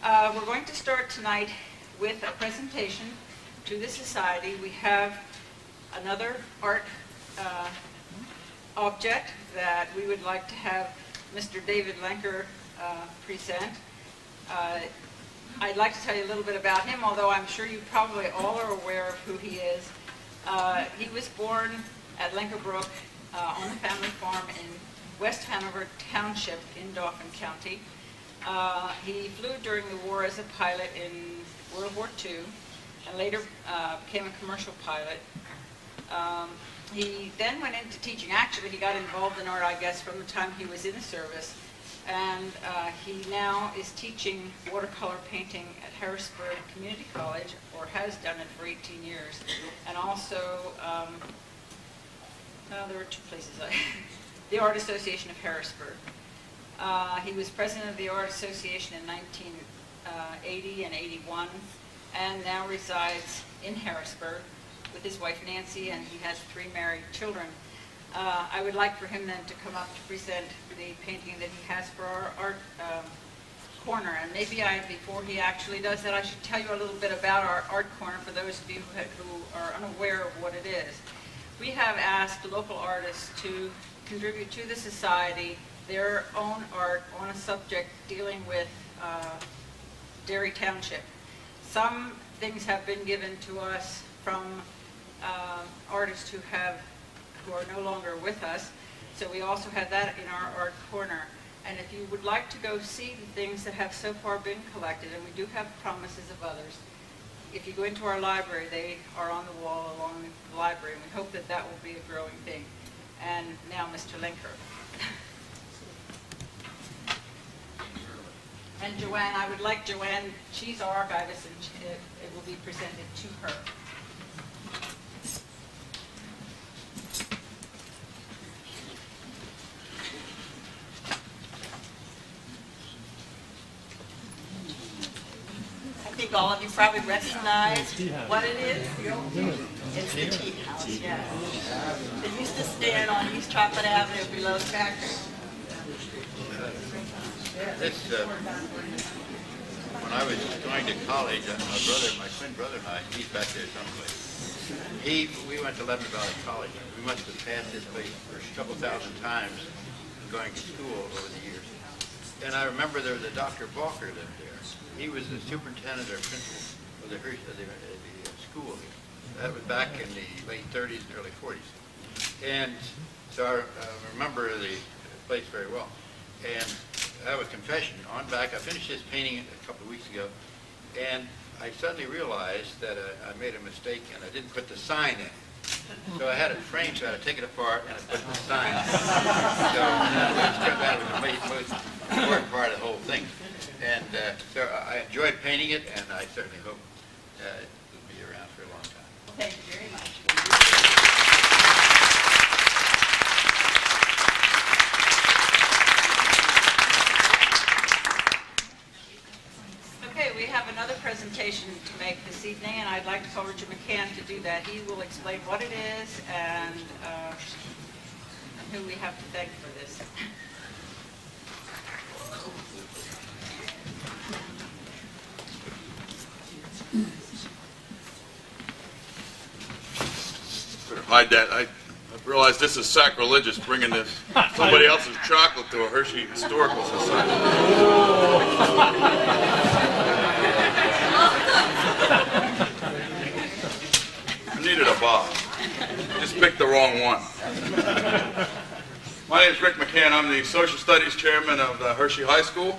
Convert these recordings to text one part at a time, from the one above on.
We're going to start tonight with a presentation to the Society. We have another art object that we would like to have Mr. David Lenker present. I'd like to tell you a little bit about him, although I'm sure you probably all are aware of who he is. He was born at Lenker Brook on the family farm in West Hanover Township in Dauphin County. He flew during the war as a pilot in World War II and later became a commercial pilot. He then went into teaching. Actually, he got involved in art, I guess, from the time he was in the service. And he now is teaching watercolor painting at Harrisburg Community College, or has done it for 18 years. And also, there were two places, the Art Association of Harrisburg. He was president of the Art Association in 1980 and 81, and now resides in Harrisburg with his wife Nancy, and he has 3 married children. I would like for him then to come up to present the painting that he has for our art corner. And maybe before he actually does that, I should tell you a little bit about our art corner for those of you who are unaware of what it is. We have asked local artists to contribute to the Society their own art on a subject dealing with Derry Township. Some things have been given to us from artists who are no longer with us, so we also have that in our art corner. And if you would like to go see the things that have so far been collected, and we do have promises of others, if you go into our library, they are on the wall along the library, and we hope that that will be a growing thing. And now Mr. Lenker. And Joanne, I would like Joanne, she's our archivist, and it will be presented to her. I think all of you probably recognize what it is. It's the tea house, yeah. It used to stand on East Chocolate Avenue below the factory. When I was going to college, my twin brother and I, he's back there someplace. We went to Lebanon Valley College. We must have passed this place a couple thousand times going to school over the years. And I remember there was a Dr. Balker lived there. He was the superintendent or principal of the school. That was back in the late 30s and early 40s. And so I remember the place very well. And I have a confession. On back, I finished this painting a couple of weeks ago, and I suddenly realized that I made a mistake and I didn't put the sign in. So I had it framed, so I had to take it apart and I put the sign in. So that was the most important part of the whole thing. And so I enjoyed painting it, and I certainly hope it will be around for a long time. Well, thank you very much. Okay, we have another presentation to make this evening, and I'd like to call Richard McCann to do that. He will explain what it is and who we have to thank for this. Better hide that. I realize this is sacrilegious, bringing somebody else's chocolate to a Hershey Historical Society. I needed a box. Just picked the wrong one. My name is Rick McCann. I'm the Social Studies Chairman of Hershey High School.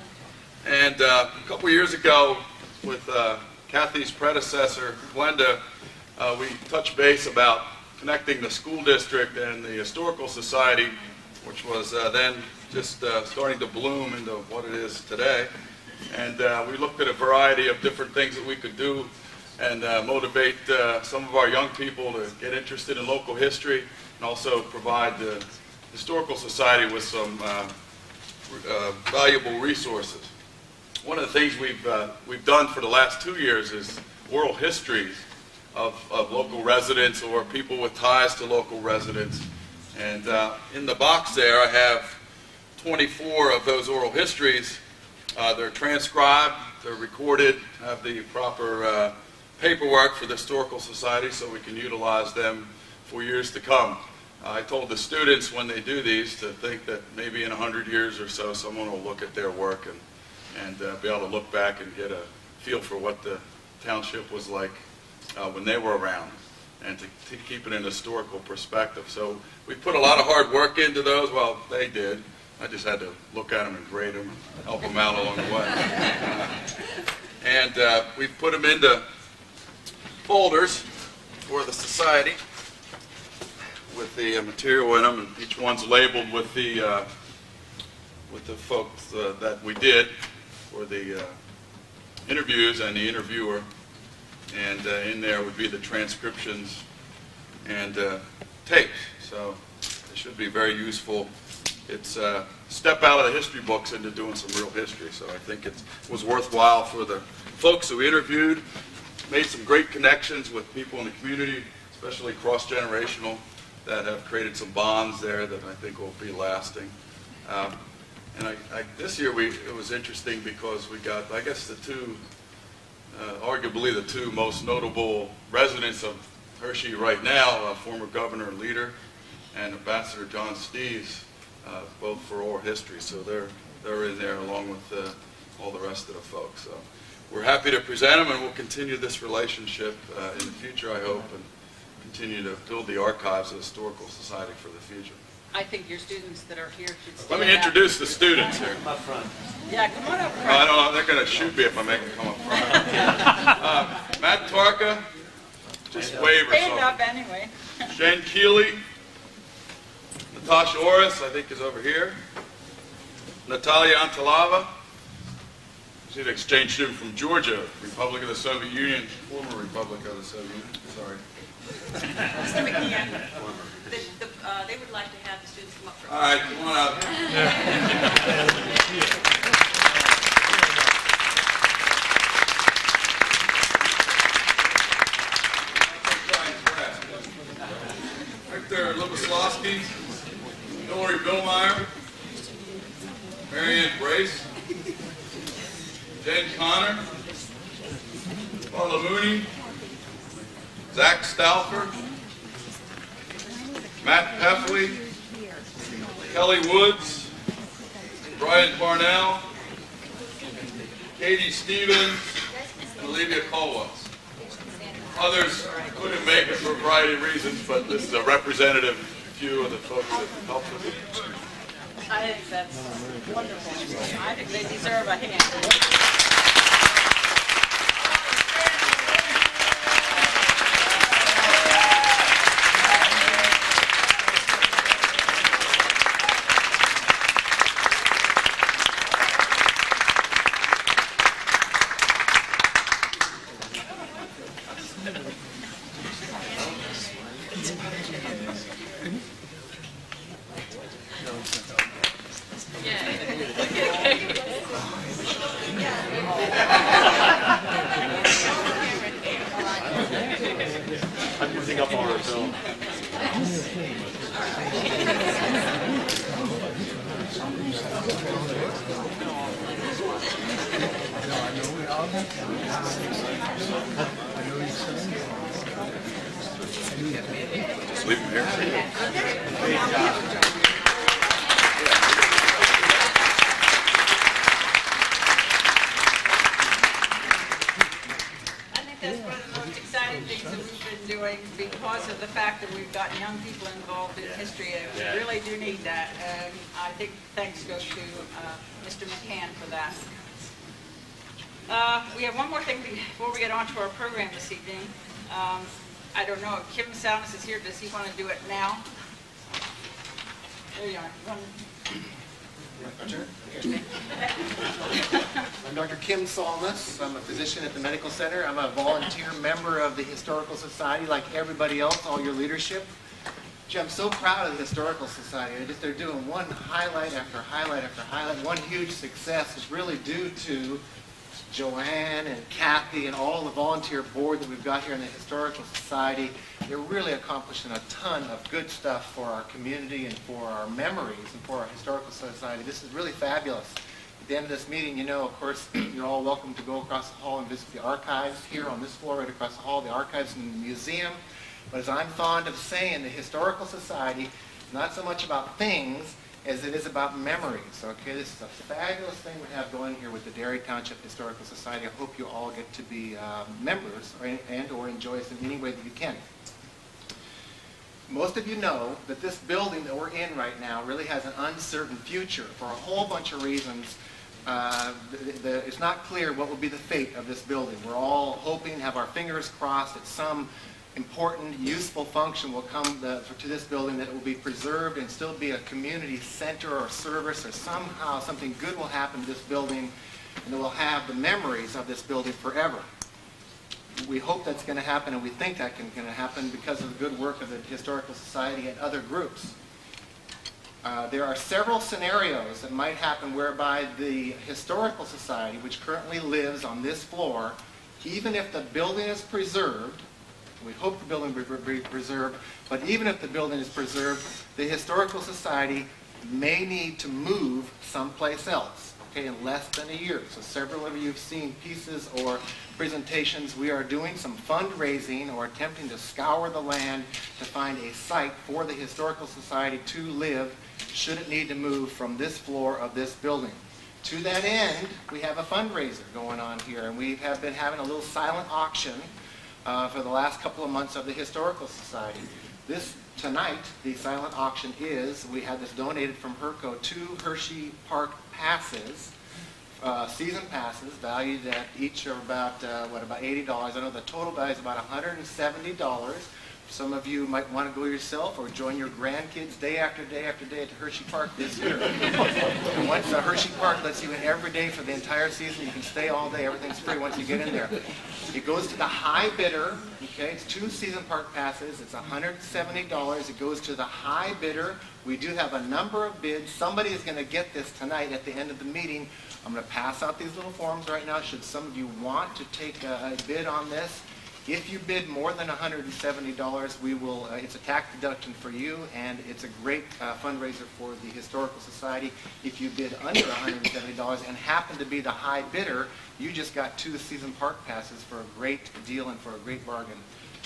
And a couple years ago, with Kathy's predecessor, Glenda, we touched base about connecting the school district and the Historical Society, which was then just starting to bloom into what it is today. And we looked at a variety of different things that we could do and motivate some of our young people to get interested in local history, and also provide the Historical Society with some valuable resources. One of the things we've done for the last 2 years is oral histories of local residents or people with ties to local residents. And in the box there I have 24 of those oral histories They're transcribed, they're recorded, have the proper paperwork for the Historical Society so we can utilize them for years to come. I told the students when they do these to think that maybe in 100 years or so someone will look at their work and be able to look back and get a feel for what the township was like when they were around, and to keep it in historical perspective. So we put a lot of hard work into those. Well, they did. I just had to look at them and grade them and help them out along the way. And we've put them into folders for the society with the material in them, and each one's labeled with the folks that we did for the interviews and the interviewer, and in there would be the transcriptions and tapes. So it should be very useful. It's a step out of the history books into doing some real history. So I think it was worthwhile for the folks who interviewed, made some great connections with people in the community, especially cross-generational, that have created some bonds there that I think will be lasting. And this year it was interesting because we got, I guess, the two, arguably the two most notable residents of Hershey right now, former governor and leader, and Ambassador John Steeves, both for oral history. So they're in there along with all the rest of the folks. So we're happy to present them, and we'll continue this relationship in the future, I hope, and continue to build the archives of the Historical Society for the future. I think your students that are here should stand Let me introduce the students here. Up front. Yeah, come on up front. I don't know, they're going to shoot me if I make them come up front. Matt Tarka, just wave or Stand up something. anyway. Jen Keeley, Natasha Orris, I think is over here. Natalia Antalava, she's an exchange student from Georgia, Republic of the Soviet Union, former Republic of the Soviet Union, sorry. Mr. McKeon, they would like to have the students come up front. All right, come on up. Victor Luboslawski, Hillary Billmeyer, Marianne Brace, Jen Connor, Marla Mooney, Zach Stauffer, Matt Peffley, Kelly Woods, Brian Parnell, Katie Stevens, and Olivia Colwell. Others couldn't make it for a variety of reasons, but this is a representative few of the folks that helped us. I think that's wonderful. I think they deserve a hand. I'm using up all our film. Just leave them here. That's one of the most exciting things that we've been doing because of the fact that we've got young people involved in history, and we really do need that. And I think thanks goes to Mr. McCann for that. We have one more thing before we get on to our program this evening. I don't know if Kim Saunas is here. Does he want to do it now? There you are. I'm Dr. Kim Salmas. I'm a physician at the medical center. I'm a volunteer member of the Historical Society like everybody else, all your leadership. Gee, I'm so proud of the Historical Society. They're doing one highlight after highlight after highlight. One huge success is really due to Joanne and Kathy and all the volunteer board that we've got here in the Historical Society. They're really accomplishing a ton of good stuff for our community and for our memories and for our Historical Society. This is really fabulous. At the end of this meeting, you know, of course, you're all welcome to go across the hall and visit the archives here on this floor, right across the hall, the archives and the museum. But as I'm fond of saying, the Historical Society is not so much about things as it is about memories. Okay, this is a fabulous thing we have going here with the Derry Township Historical Society. I hope you all get to be members or enjoy us in any way that you can. Most of you know that this building that we're in right now really has an uncertain future for a whole bunch of reasons. It's not clear what will be the fate of this building. We're all hoping, have our fingers crossed, that some important, useful function will come to this building, that it will be preserved and still be a community center or service, or somehow something good will happen to this building, and that we'll have the memories of this building forever. We hope that's going to happen, and we think that's going to happen because of the good work of the Historical Society and other groups. There are several scenarios that might happen whereby the Historical Society, which currently lives on this floor, even if the building is preserved, we hope the building will be preserved, but even if the building is preserved, the Historical Society may need to move someplace else, okay, in less than a year. So several of you have seen pieces or presentations. We are doing some fundraising or attempting to scour the land to find a site for the Historical Society to live should it need to move from this floor of this building. To that end, we have a fundraiser going on here, and we have been having a little silent auction for the last couple of months of the Historical Society. Tonight, the silent auction is, we had this donated from Herco, 2 Hershey Park passes, season passes, valued at each of about $80. I know the total value is about $170. Some of you might want to go yourself or join your grandkids day after day after day at Hershey Park this year. And once Hershey Park lets you in every day for the entire season, you can stay all day. Everything's free once you get in there. It goes to the high bidder. Okay, it's 2 season park passes. It's $170. It goes to the high bidder. We do have a number of bids. Somebody is going to get this tonight at the end of the meeting. I'm going to pass out these little forms right now. Should some of you want to take a bid on this, if you bid more than $170, we will. It's a tax deduction for you, and it's a great fundraiser for the Historical Society. If you bid under $170 and happen to be the high bidder, you just got 2 season park passes for a great deal and for a great bargain.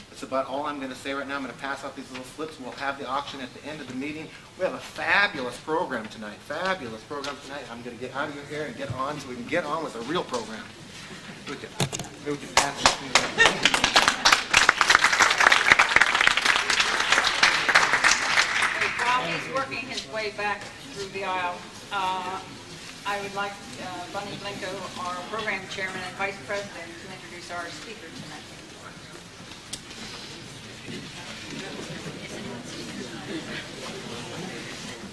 That's about all I'm going to say right now. I'm going to pass out these little slips. We'll have the auction at the end of the meeting. We have a fabulous program tonight. Fabulous program tonight. I'm going to get out of your hair and get on so we can get on with the real program. We can pass this thing around. While he's working his way back through the aisle, I would like Bunny Blinko, our program chairman and vice president, to introduce our speaker tonight.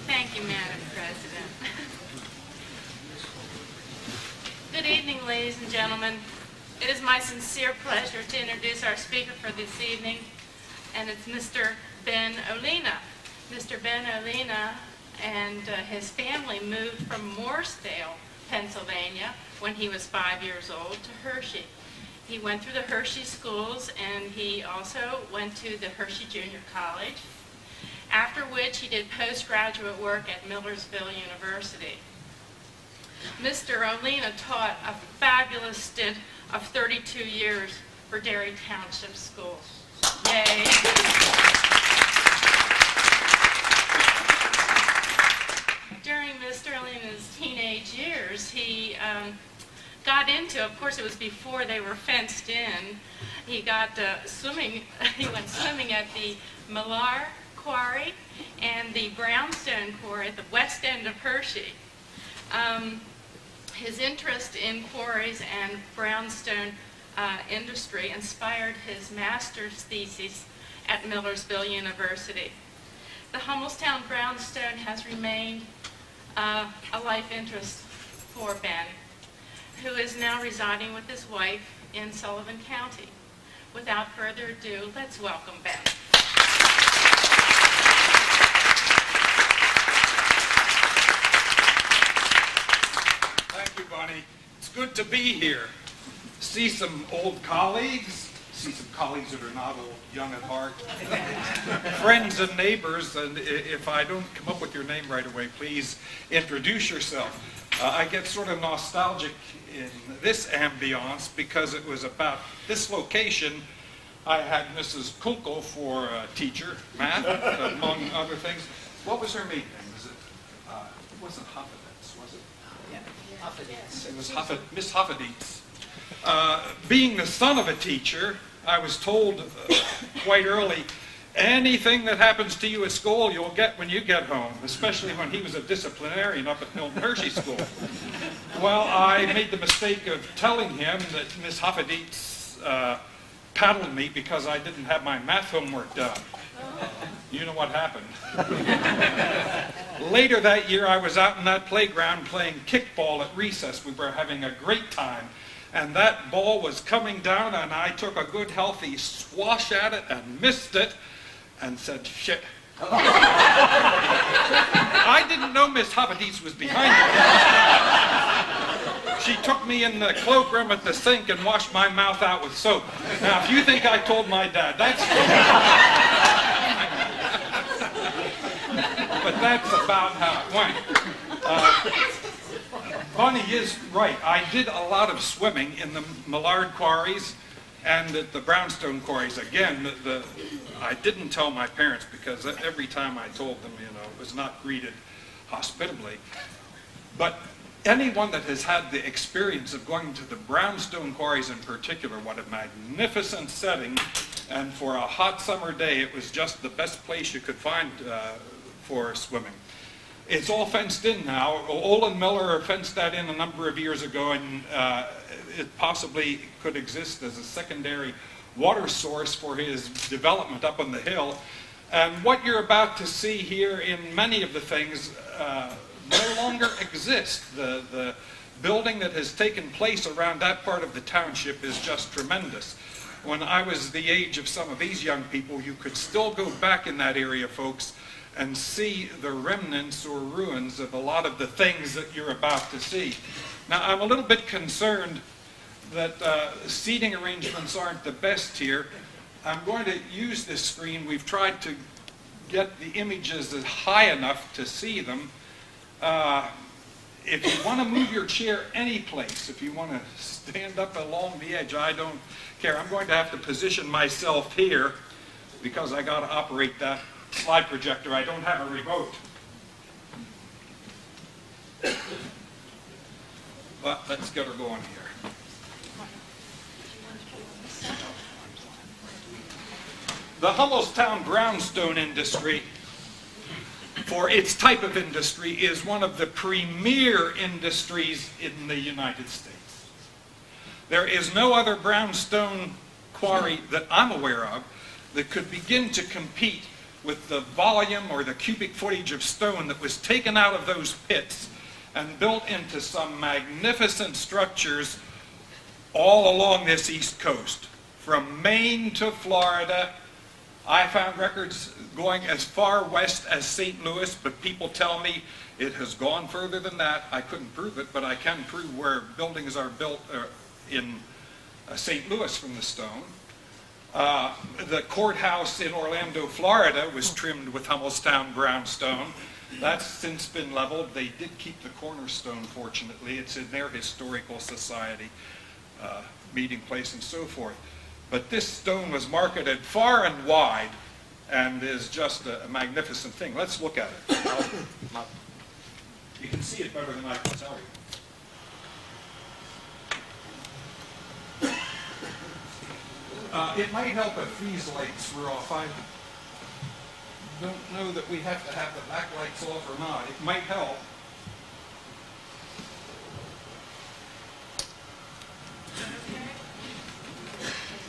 Thank you, Madam President. Good evening, ladies and gentlemen. It is my sincere pleasure to introduce our speaker for this evening, and it's Mr. Ben Olena. Mr. Ben Olena and his family moved from Morrisdale, Pennsylvania, when he was 5 years old, to Hershey. He went through the Hershey schools, and he also went to the Hershey Junior College, after which he did postgraduate work at Millersville University. Mr. Olena taught a fabulous stint of 32 years for Derry Township Schools. Yay! During Mr. Olena's teenage years, he got into, of course it was before they were fenced in, he got swimming, he went swimming at the Millar Quarry and the Brownstone Quarry at the west end of Hershey. His interest in quarries and brownstone industry inspired his master's thesis at Millersville University. The Hummelstown Brownstone has remained a life interest for Ben, who is now residing with his wife in Sullivan County. Without further ado, let's welcome Ben. Thank you, Bonnie. It's good to be here. See some old colleagues, see some colleagues that are not old, young at heart, friends and neighbors, and if I don't come up with your name right away, please introduce yourself. I get sort of nostalgic in this ambiance because it was about this location. I had Mrs. Kunkel for teacher, math, among other things. What was her maiden name? It wasn't Hoffeditz, was it? Yeah, Hoffeditz. It was Miss Hoffeditz. Being the son of a teacher, I was told quite early, anything that happens to you at school, you'll get when you get home, especially when he was a disciplinarian up at Milton Hershey School. Well, I made the mistake of telling him that Miss Hoffeditz paddled me because I didn't have my math homework done. You know what happened. Later that year, I was out in that playground playing kickball at recess. We were having a great time. And that ball was coming down, and I took a good, healthy swash at it and missed it and said, shit. I didn't know Miss Hoffeditz was behind me. She took me in the cloakroom at the sink and washed my mouth out with soap. Now, if you think I told my dad, that's but that's about how it went. Bonnie is right. I did a lot of swimming in the Millard Quarries and at the Brownstone Quarries. Again, I didn't tell my parents because every time I told them, it was not greeted hospitably. But anyone that has had the experience of going to the Brownstone Quarries in particular, what a magnificent setting, and for a hot summer day, it was just the best place you could find for swimming. It's all fenced in now. Olin Miller fenced that in a number of years ago, and it possibly could exist as a secondary water source for his development up on the hill. And what you're about to see here in many of the things no longer exist. The building that has taken place around that part of the township is just tremendous. When I was the age of some of these young people, you could still go back in that area, folks, and see the remnants or ruins of a lot of the things that you're about to see. Now, I'm a little bit concerned that seating arrangements aren't the best here. I'm going to use this screen. We've tried to get the images as high enough to see them. If you want to move your chair any place, if you want to stand up along the edge, I don't care. I'm going to have to position myself here because I got to operate that slide projector. I don't have a remote. But let's get her going here. The Hummelstown Brownstone industry, for its type of industry, is one of the premier industries in the United States. There is no other brownstone quarry that I'm aware of that could begin to compete with the volume or the cubic footage of stone that was taken out of those pits and built into some magnificent structures all along this east coast. From Maine to Florida, I found records going as far west as St. Louis, but people tell me it has gone further than that. I couldn't prove it, but I can prove where buildings are built in St. Louis from the stone. The courthouse in Orlando, Florida was trimmed with Hummelstown Brownstone. That's since been leveled. They did keep the cornerstone, fortunately. It's in their historical society meeting place and so forth. But this stone was marketed far and wide and is just a magnificent thing. Let's look at it. You can see it better than I can tell you. It might help if these lights were off. I don't know that we have to have the back lights off or not. It might help.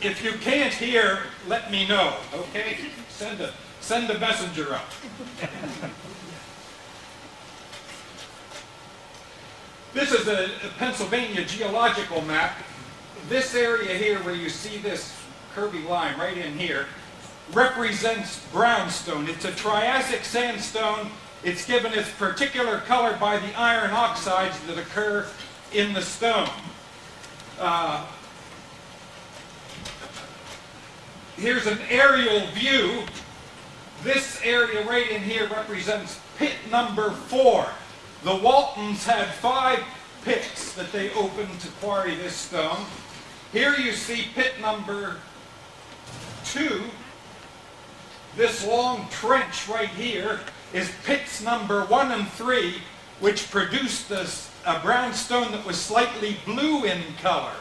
If you can't hear, let me know, okay? Send a messenger up. This is a Pennsylvania geological map. This area here where you see this curvy line right in here represents brownstone. It's a Triassic sandstone. It's given its particular color by the iron oxides that occur in the stone. Here's an aerial view. This area right in here represents pit number 4. The Waltons had 5 pits that they opened to quarry this stone. Here you see pit number 2. This long trench right here is pits number 1 and 3, which produced a brownstone that was slightly blue in color.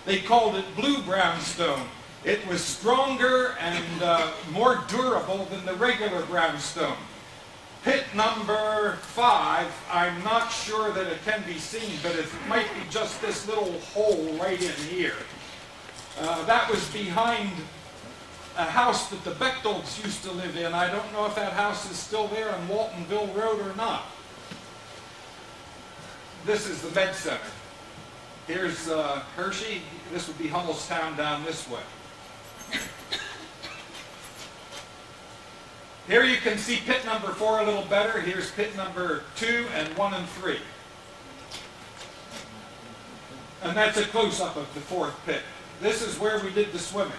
They called it blue brownstone. It was stronger and more durable than the regular brownstone. Pit number 5, I'm not sure that it can be seen, but it might be just this little hole right in here. That was behind a house that the Bechtels used to live in. I don't know if that house is still there on Waltonville Road or not. This is the Med Center. Here's Hershey. This would be Hummelstown down this way. Here you can see pit number 4 a little better. Here's pit number 2 and 1 and 3. And that's a close-up of the 4th pit. This is where we did the swimming.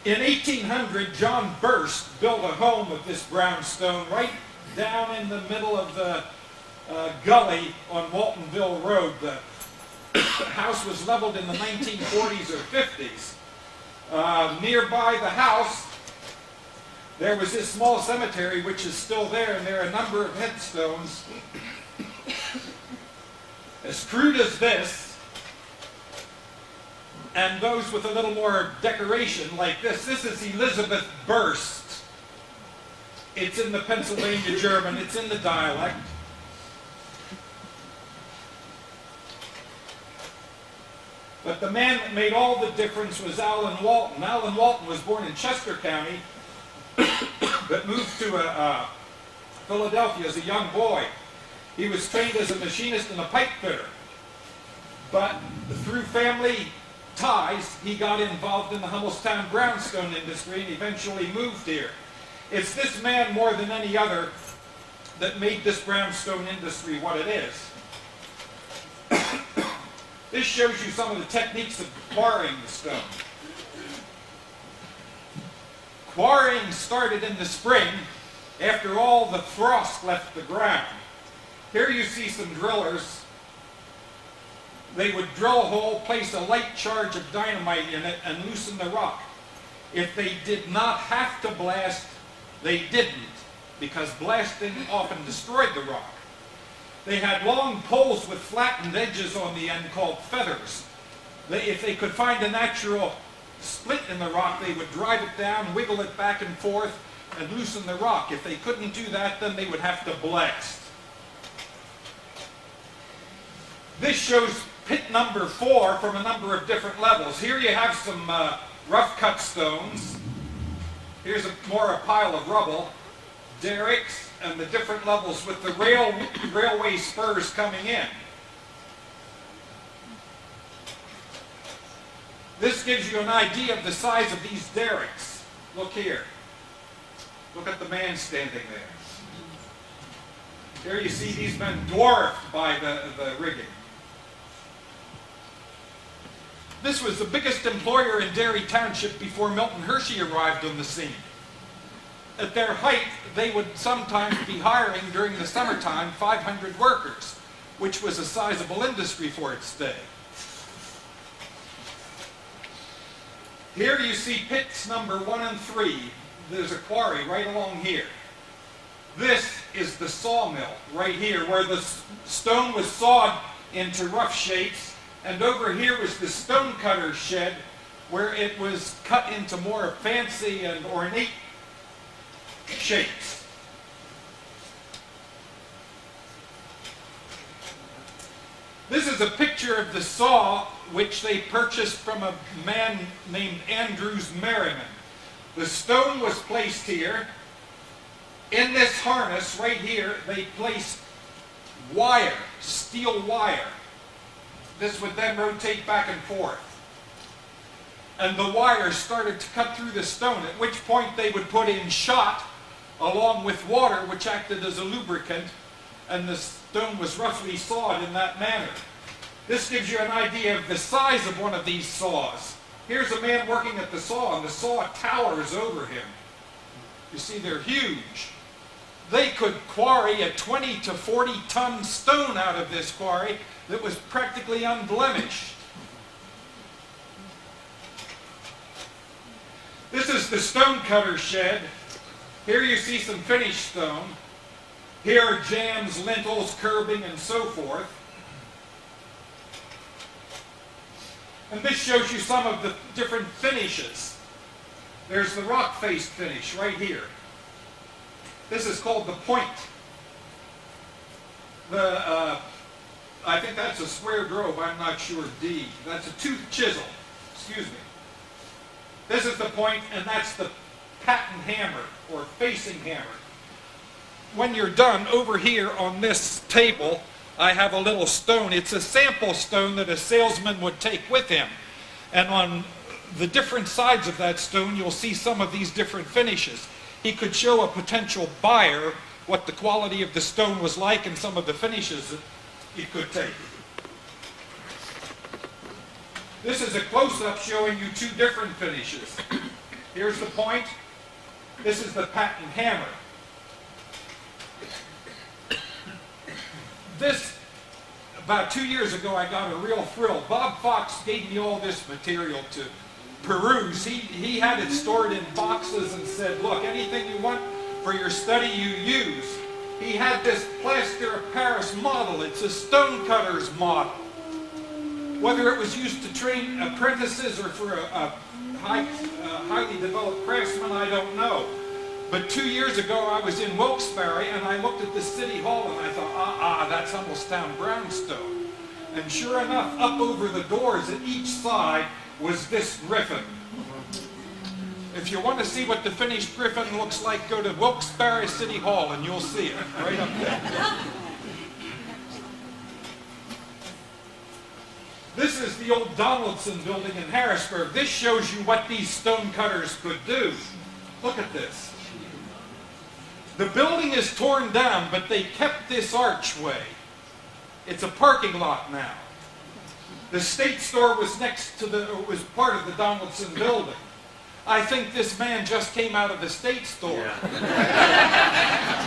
In 1800, John Burst built a home of this brownstone right down in the middle of the gully on Waltonville Road. The house was leveled in the 1940s or 50s. Nearby the house, there was this small cemetery which is still there, and there are a number of headstones as crude as this, and those with a little more decoration like this. This is Elizabeth Burst. It's in the Pennsylvania German, it's in the dialect. But the man that made all the difference was Alan Walton. Alan Walton was born in Chester County, but moved to Philadelphia as a young boy. He was trained as a machinist and a pipe fitter. But through family ties, he got involved in the Hummelstown Brownstone industry and eventually moved here. It's this man more than any other that made this brownstone industry what it is. This shows you some of the techniques of quarrying the stone. Quarrying started in the spring after all the frost left the ground. Here you see some drillers. They would drill a hole, place a light charge of dynamite in it, and loosen the rock. If they did not have to blast, they didn't, because blasting often destroyed the rock. They had long poles with flattened edges on the end called feathers. If they could find a natural split in the rock, they would drive it down, wiggle it back and forth, and loosen the rock. If they couldn't do that, then they would have to blast. This shows pit number 4 from a number of different levels. Here you have some rough cut stones. Here's more a pile of rubble, derricks, and the different levels with the railway spurs coming in. This gives you an idea of the size of these derricks. Look here. Look at the man standing there. Here you see these men dwarfed by the rigging. This was the biggest employer in Derry Township before Milton Hershey arrived on the scene. At their height, they would sometimes be hiring during the summertime 500 workers, which was a sizable industry for its day. Here you see pits number 1 and 3. There's a quarry right along here. This is the sawmill right here, where the stone was sawed into rough shapes, and over here was the stone cutter's shed, where it was cut into more fancy and ornate shapes. This is a picture of the saw which they purchased from a man named Andrews Merriman. The stone was placed here. In this harness right here, they placed wire, steel wire. This would then rotate back and forth. And the wire started to cut through the stone, at which point they would put in shot along with water, which acted as a lubricant, and the stone was roughly sawed in that manner. This gives you an idea of the size of one of these saws. Here's a man working at the saw, and the saw towers over him. You see, they're huge. They could quarry a 20 to 40 ton stone out of this quarry that was practically unblemished. This is the stone cutter shed. Here you see some finished stone. Here are jambs, lintels, curbing, and so forth. And this shows you some of the different finishes. There's the rock-faced finish right here. This is called the point. I think that's a square drove, I'm not sure, D. That's a tooth chisel, excuse me. This is the point, and that's the patent hammer, or facing hammer. When you're done, over here on this table, I have a little stone. It's a sample stone that a salesman would take with him. And on the different sides of that stone, you'll see some of these different finishes. He could show a potential buyer what the quality of the stone was like and some of the finishes that he could take. This is a close-up showing you two different finishes. Here's the point. This is the patent hammer. This, about 2 years ago, I got a real thrill. Bob Fox gave me all this material to peruse. He had it stored in boxes and said, look, anything you want for your study, you use. He had this plaster of Paris model. It's a stonecutter's model. Whether it was used to train apprentices or for a highly developed craftsman, I don't know. But 2 years ago, I was in Wilkes-Barre, and I looked at the City Hall, and I thought, that's Hummelstown Brownstone. And sure enough, up over the doors at each side was this griffin. If you want to see what the finished griffin looks like, go to Wilkes-Barre City Hall, and you'll see it right up there. This is the old Donaldson building in Harrisburg. This shows you what these stone cutters could do. Look at this. The building is torn down, but they kept this archway. It's a parking lot now. The State Store was was part of the Donaldson building. I think this man just came out of the State Store. Yeah.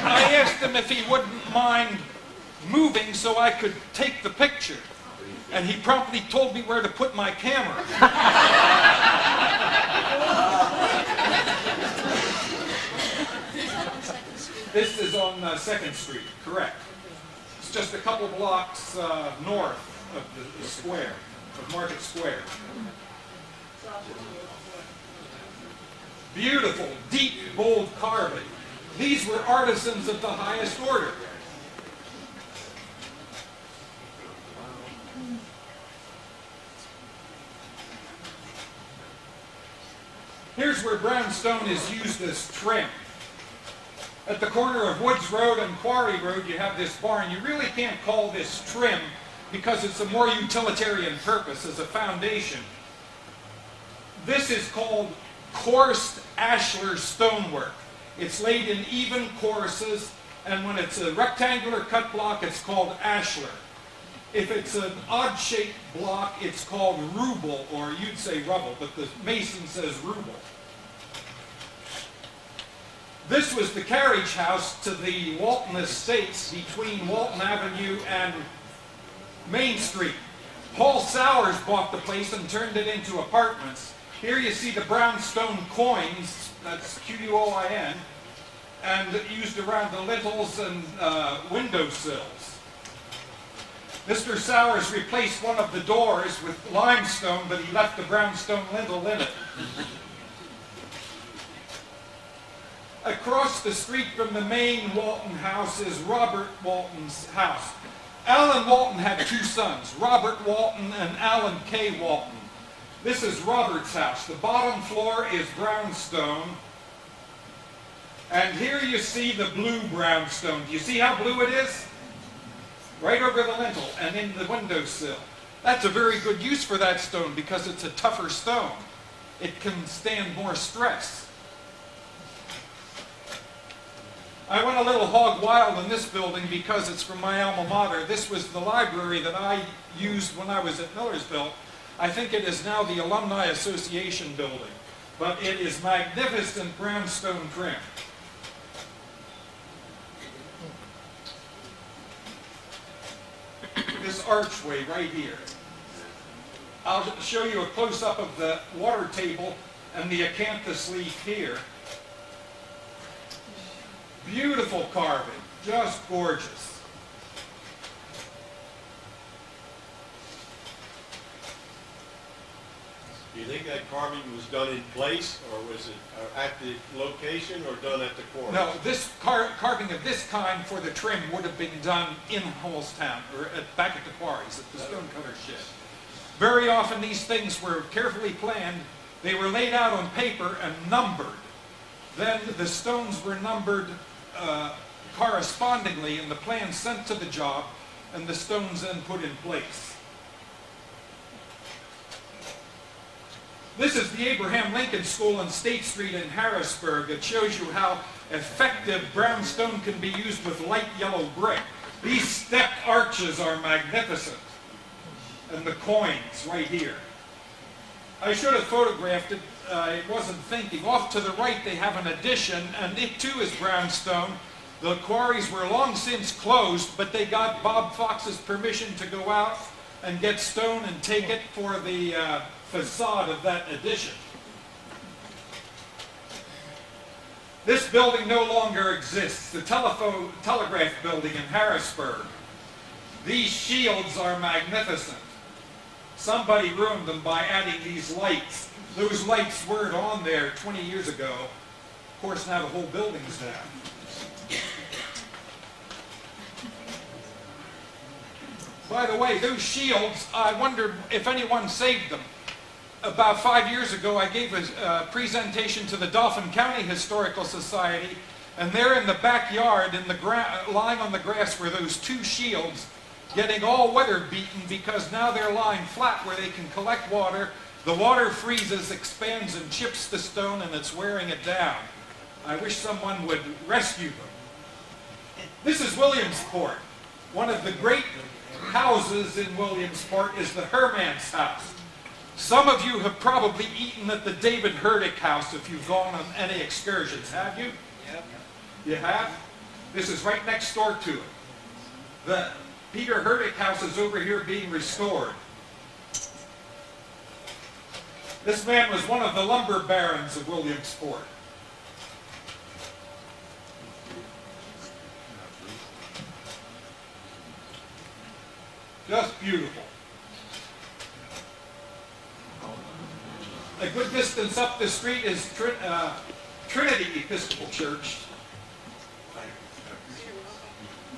I asked him if he wouldn't mind moving so I could take the picture. And he promptly told me where to put my camera. This is on 2nd Street, correct. It's just a couple blocks north of the square, of Market Square. Beautiful, deep, bold carving. These were artisans of the highest order. Here's where brownstone is used as trim. At the corner of Woods Road and Quarry Road, you have this barn. You really can't call this trim because it's a more utilitarian purpose as a foundation. This is called coursed ashlar stonework. It's laid in even courses, and when it's a rectangular cut block, it's called ashlar. If it's an odd-shaped block, it's called ruble, or you'd say rubble, but the mason says ruble. This was the carriage house to the Walton Estates between Walton Avenue and Main Street. Paul Sowers bought the place and turned it into apartments. Here you see the brownstone coins, that's Q-U-O-I-N, and used around the lintels and windowsills. Mr. Sowers replaced one of the doors with limestone, but he left the brownstone lintel in it. Across the street from the main Walton house is Robert Walton's house. Alan Walton had two sons, Robert Walton and Alan K. Walton. This is Robert's house. The bottom floor is brownstone. And here you see the blue brownstone. Do you see how blue it is? Right over the lintel and in the windowsill. That's a very good use for that stone because it's a tougher stone. It can stand more stress. I went a little hog wild in this building because it's from my alma mater. This was the library that I used when I was at Millersville. I think it is now the Alumni Association building, but it is magnificent brownstone trim. this archway right here. I'll show you a close-up of the water table and the acanthus leaf here. Beautiful carving, just gorgeous. Do you think that carving was done in place, or was it at the location, or done at the quarry? No, this carving of this kind for the trim would have been done in Hummelstown, or back at the quarries, at the stonecutter shed. Very often these things were carefully planned. They were laid out on paper and numbered. Then the stones were numbered correspondingly, and the plan sent to the job, and the stones then put in place. This is the Abraham Lincoln School on State Street in Harrisburg. It shows you how effective brownstone can be used with light yellow brick. These stepped arches are magnificent. And the coins right here. I should have photographed it. I wasn't thinking. Off to the right they have an addition, and it too is brownstone. The quarries were long since closed, but they got Bob Fox's permission to go out and get stone and take it for the facade of that addition. This building no longer exists, the telegraph building in Harrisburg. These shields are magnificent. Somebody ruined them by adding these lights. Those lights weren't on there 20 years ago. Of course, now the whole building's down. By the way, those shields, I wondered if anyone saved them. About 5 years ago, I gave a presentation to the Dauphin County Historical Society, and there in the backyard, lying on the grass, were those two shields, getting all weather beaten because now they're lying flat where they can collect water. The water freezes, expands, and chips the stone, and it's wearing it down. I wish someone would rescue them. This is Williamsport. One of the great houses in Williamsport is the Hermann's house. Some of you have probably eaten at the David Herdick house if you've gone on any excursions, have you? Yep. You have? This is right next door to it. The Peter Herdick house is over here being restored. This man was one of the lumber barons of Williamsport. Just beautiful. A good distance up the street is Trinity Episcopal Church.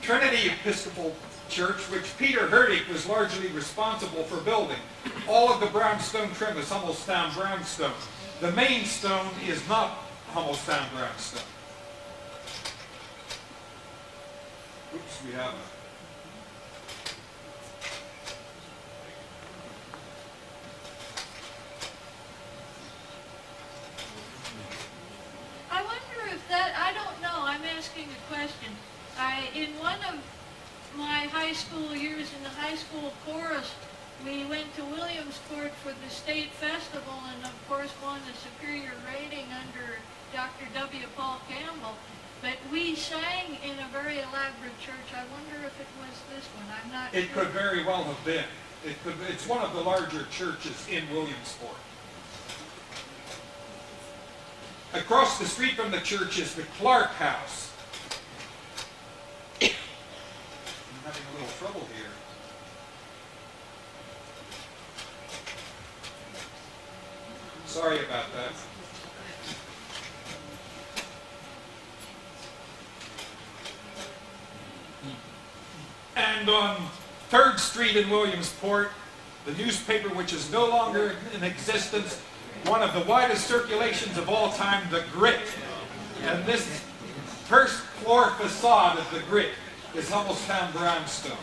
Trinity Episcopal Church, which Peter Herdick was largely responsible for building. All of the brownstone trim is Hummelstown Brownstone. The main stone is not Hummelstown Brownstone. Oops, we have I wonder if that, I don't know, I'm asking a question. In one of my high school years in the high school chorus, we went to Williamsport for the state festival and of course won a superior rating under Dr. W. Paul Campbell. But we sang in a very elaborate church. I wonder if it was this one. I'm not sure. It could very well have been. It's one of the larger churches in Williamsport. Across the street from the church is the Clark House. I'm having a little trouble here. Sorry about that. And on 3rd Street in Williamsport, the newspaper which is no longer in existence, one of the widest circulations of all time, the Grit. And this first floor facade of the Grit is Hummelstown Brownstone.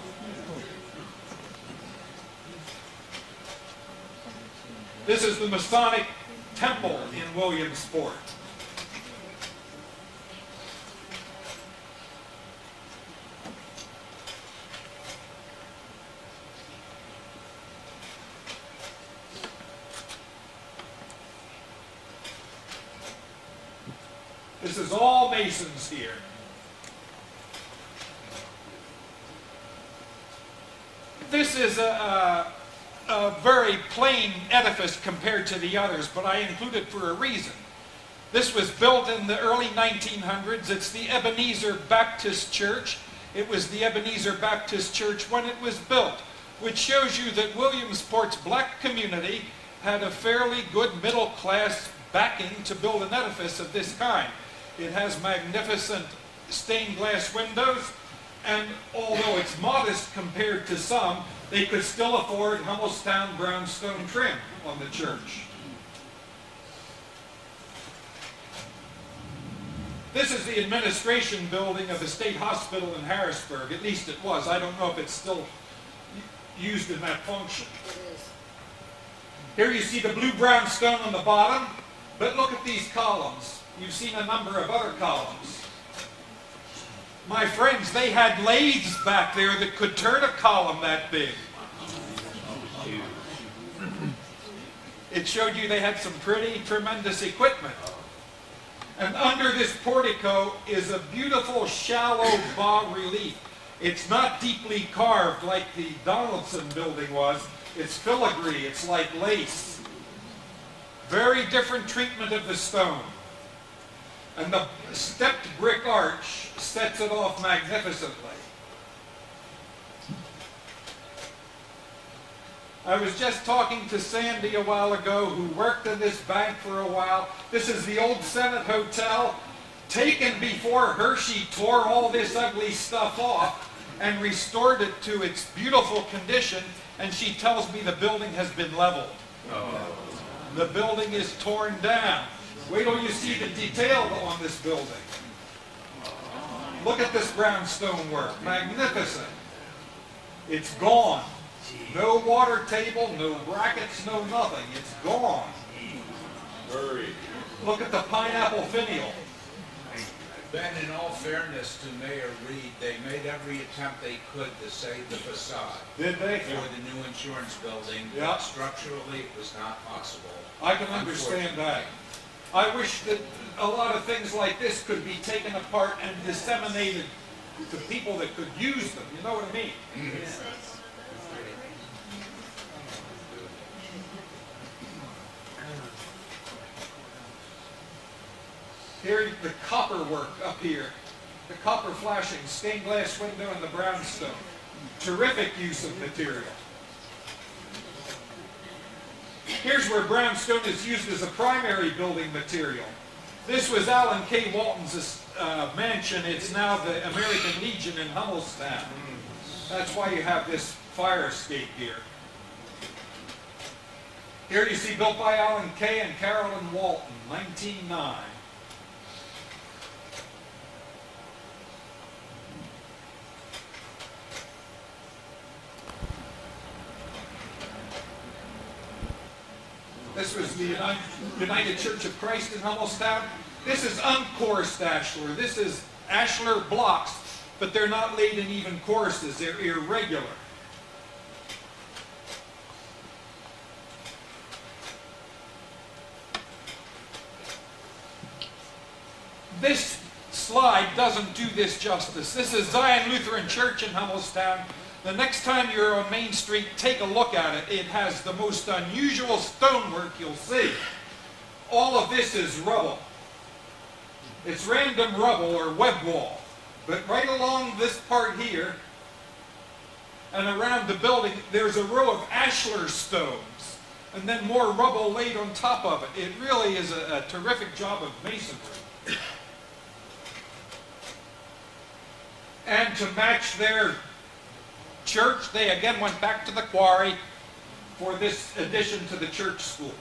This is the Masonic Temple in Williamsport. This is all Masons here. This is a very plain edifice compared to the others, but I include it for a reason. This was built in the early 1900s. It's the Ebenezer Baptist Church. It was the Ebenezer Baptist Church when it was built, which shows you that Williamsport's black community had a fairly good middle class backing to build an edifice of this kind. It has magnificent stained glass windows, and although it's modest compared to some, they could still afford Hummelstown Brownstone trim on the church. This is the administration building of the state hospital in Harrisburg. At least it was. I don't know if it's still used in that function. Here you see the blue brownstone on the bottom, but look at these columns. You've seen a number of other columns. My friends, they had lathes back there that could turn a column that big. It showed you they had some pretty tremendous equipment. And under this portico is a beautiful shallow bas-relief. It's not deeply carved like the Donaldson building was. It's filigree, it's like lace. Very different treatment of the stone. And the stepped brick arch sets it off magnificently. I was just talking to Sandy a while ago, who worked in this bank for a while. This is the old Senate Hotel, taken before Hershey tore all this ugly stuff off and restored it to its beautiful condition, and she tells me the building has been leveled. The building is torn down. Wait till you see the detail on this building. Look at this brownstone work, magnificent. It's gone. No water table, no brackets, no nothing. It's gone. Look at the pineapple finial. Ben, in all fairness to Mayor Reed, they made every attempt they could to save the facade. Did they? For the new insurance building. Yeah. But structurally, it was not possible. I can understand that. I wish that a lot of things like this could be taken apart and disseminated to people that could use them. You know what I mean? Here, the copper work up here. The copper flashing, stained glass window, and the brownstone. Terrific use of material. Here's where brownstone is used as a primary building material. This was Alan K. Walton's mansion. It's now the American Legion in Hummelstown. That's why you have this fire escape here. Here you see built by Alan K. and Carolyn Walton, 1909. This was the United Church of Christ in Hummelstown. This is unchorused ashlar. This is ashlar blocks, but they're not laid in even courses. They're irregular. This slide doesn't do this justice. This is Zion Lutheran Church in Hummelstown. The next time you're on Main Street, take a look at it. It has the most unusual stonework you'll see. All of this is rubble. It's random rubble or web wall. But right along this part here and around the building, there's a row of ashlar stones and then more rubble laid on top of it. It really is a terrific job of masonry. And to match their church, they again went back to the quarry for this addition to the church school.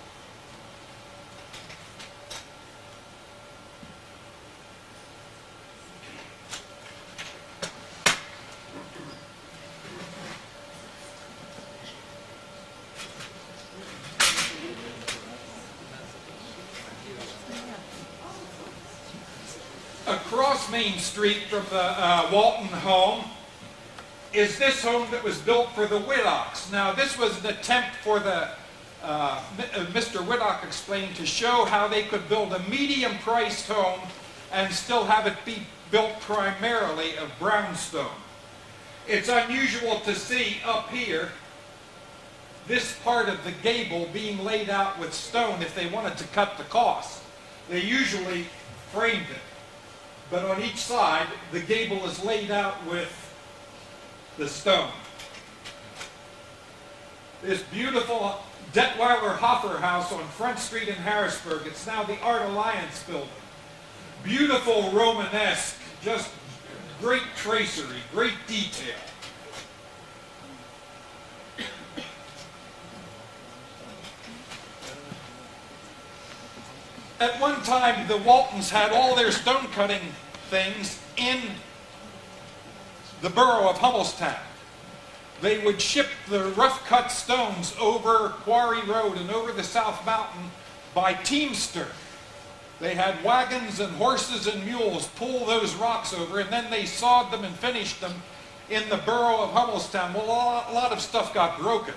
Across Main Street from the Walton home is this home that was built for the Wittocks. Now, this was an attempt for the, Mr. Whittock explained, to show how they could build a medium-priced home and still have it be built primarily of brownstone. It's unusual to see up here this part of the gable being laid out with stone if they wanted to cut the cost. They usually framed it. But on each side, the gable is laid out with the stone. This beautiful Detweiler Hofer House on Front Street in Harrisburg. It's now the Art Alliance building. Beautiful Romanesque, just great tracery, great detail. At one time, the Waltons had all their stone cutting things in the borough of Hummelstown. They would ship the rough cut stones over Quarry Road and over the South Mountain by teamster. They had wagons and horses and mules pull those rocks over, and then they sawed them and finished them in the borough of Hummelstown. Well, a lot of stuff got broken.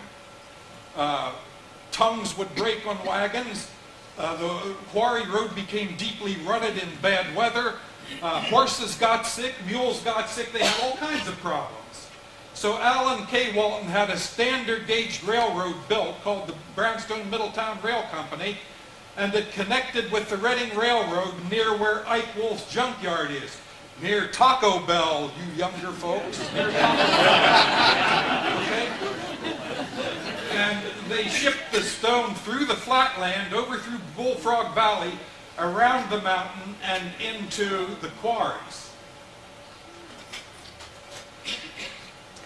Tongues would break on wagons. The Quarry Road became deeply rutted in bad weather. Horses got sick, mules got sick. They had all kinds of problems. So Allen K. Walton had a standard gauge railroad built called the Brownstone Middletown Rail Company, and it connected with the Reading Railroad near where Ike Wolf's junkyard is. Near Taco Bell, you younger folks. Near Taco Bell. Okay? And they shipped the stone through the flatland, over through Bullfrog Valley, around the mountain, and into the quarries.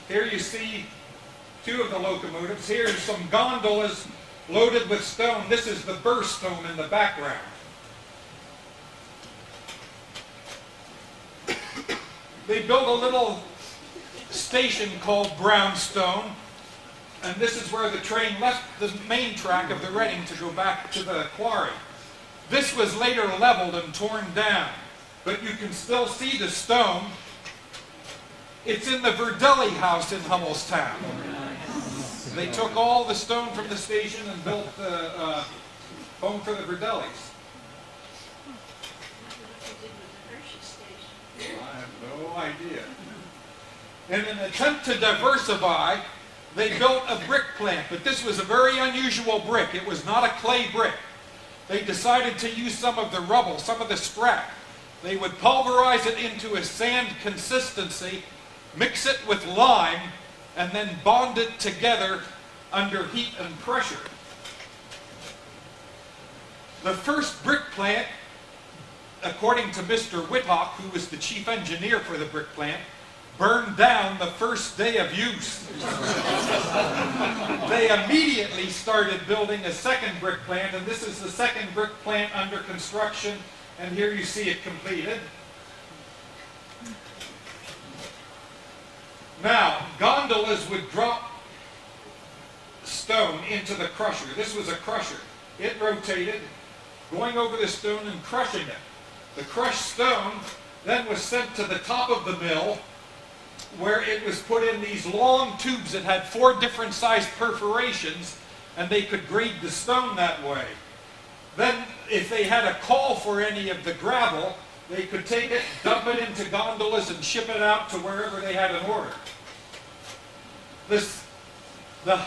Here you see two of the locomotives. Here's some gondolas loaded with stone. This is the burr stone in the background. They built a little station called Brownstone, and this is where the train left the main track of the Reading to go back to the quarry. This was later leveled and torn down, but you can still see the stone. It's in the Verdelli house in Hummelstown. They took all the stone from the station and built the home for the Verdellis. I have no idea. In an attempt to diversify, they built a brick plant, but this was a very unusual brick. It was not a clay brick. They decided to use some of the rubble, some of the scrap. They would pulverize it into a sand consistency, mix it with lime, and then bond it together under heat and pressure. The first brick plant, according to Mr. Whithock, who was the chief engineer for the brick plant, burned down the first day of use. They immediately started building a second brick plant, and this is the second brick plant under construction, and here you see it completed. Now, gondolas would drop stone into the crusher. This was a crusher. It rotated, going over the stone and crushing it. The crushed stone then was sent to the top of the mill, where it was put in these long tubes that had 4 different sized perforations, and they could grade the stone that way. Then, if they had a call for any of the gravel, they could take it, dump it into gondolas, and ship it out to wherever they had an order. The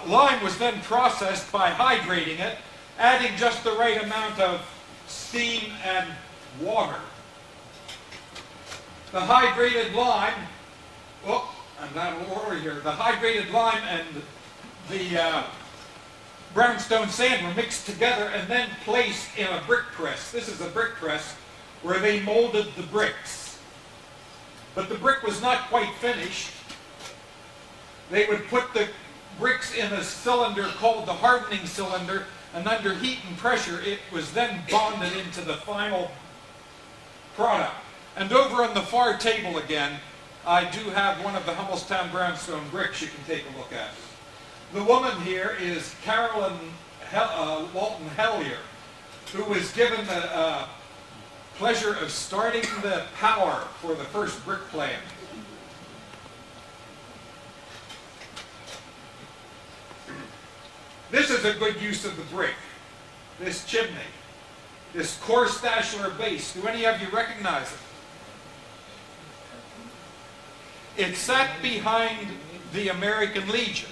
lime was then processed by hydrating it, adding just the right amount of steam and water. The hydrated lime, I'm out of order here. The hydrated lime and the brownstone sand were mixed together and then placed in a brick press. This is a brick press where they molded the bricks. But the brick was not quite finished. They would put the bricks in a cylinder called the hardening cylinder, and under heat and pressure it was then bonded into the final product. And over on the far table again, I do have one of the Hummelstown Brownstone bricks you can take a look at. The woman here is Carolyn Walton Hellier, who was given the pleasure of starting the power for the first brick plant. This is a good use of the brick, this chimney, this coarse Stashler base. Do any of you recognize It sat behind the American Legion.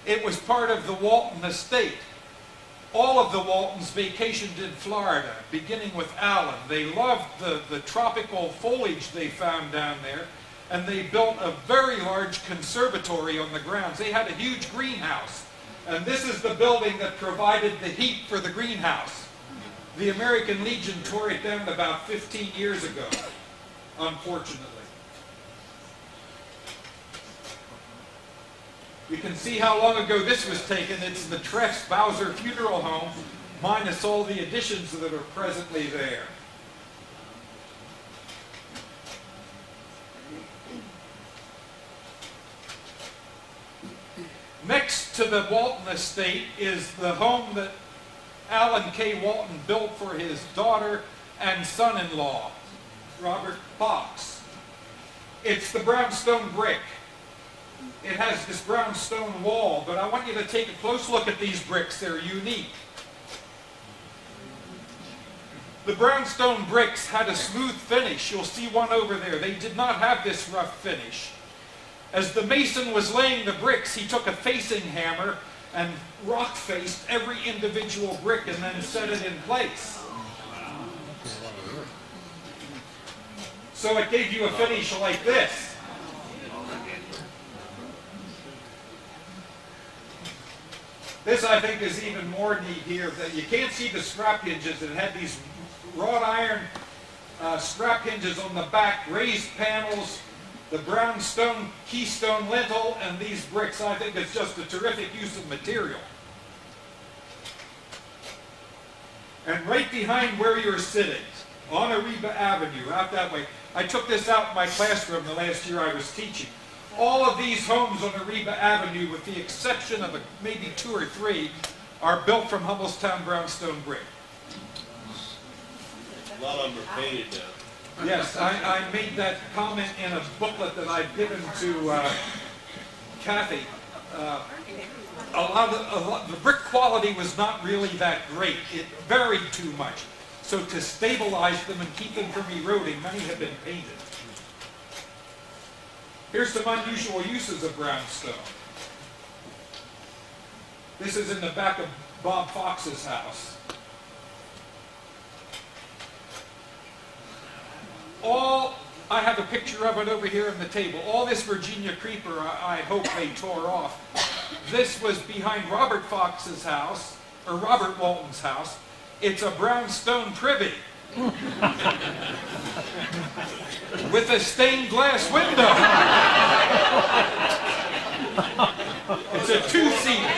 It was part of the Walton estate. All of the Waltons vacationed in Florida, beginning with Allen. They loved the tropical foliage they found down there, and they built a very large conservatory on the grounds. They had a huge greenhouse, and this is the building that provided the heat for the greenhouse. The American Legion tore it down about 15 years ago, unfortunately. You can see how long ago this was taken. It's the Treff's Bowser Funeral Home, minus all the additions that are presently there. Next to the Walton estate is the home that Alan K. Walton built for his daughter and son-in-law, Robert Fox. It's the brownstone brick. It has this brownstone wall, but I want you to take a close look at these bricks. They're unique. The brownstone bricks had a smooth finish. You'll see one over there. They did not have this rough finish. As the mason was laying the bricks, he took a facing hammer and rock-faced every individual brick and then set it in place. So it gave you a finish like this. This, I think, is even more neat here. You can't see the scrap hinges. It had these wrought iron scrap hinges on the back, raised panels, the brownstone keystone lintel, and these bricks. I think it's just a terrific use of material. And right behind where you're sitting, on Ariba Avenue, out that way, I took this out in my classroom the last year I was teaching. All of these homes on Ariba Avenue, with the exception of maybe 2 or 3, are built from Hummelstown Brownstone brick. A lot of them are painted now. Yes, I made that comment in a booklet that I've given to Kathy. The brick quality was not really that great. It varied too much. So to stabilize them and keep them from eroding, many have been painted. Here's some unusual uses of brownstone. This is in the back of Bob Fox's house. I have a picture of it over here on the table. All this Virginia creeper, I hope they tore off. This was behind Robert Fox's house, or Robert Walton's house. It's a brownstone privy with a stained glass window. It's a 2-seater.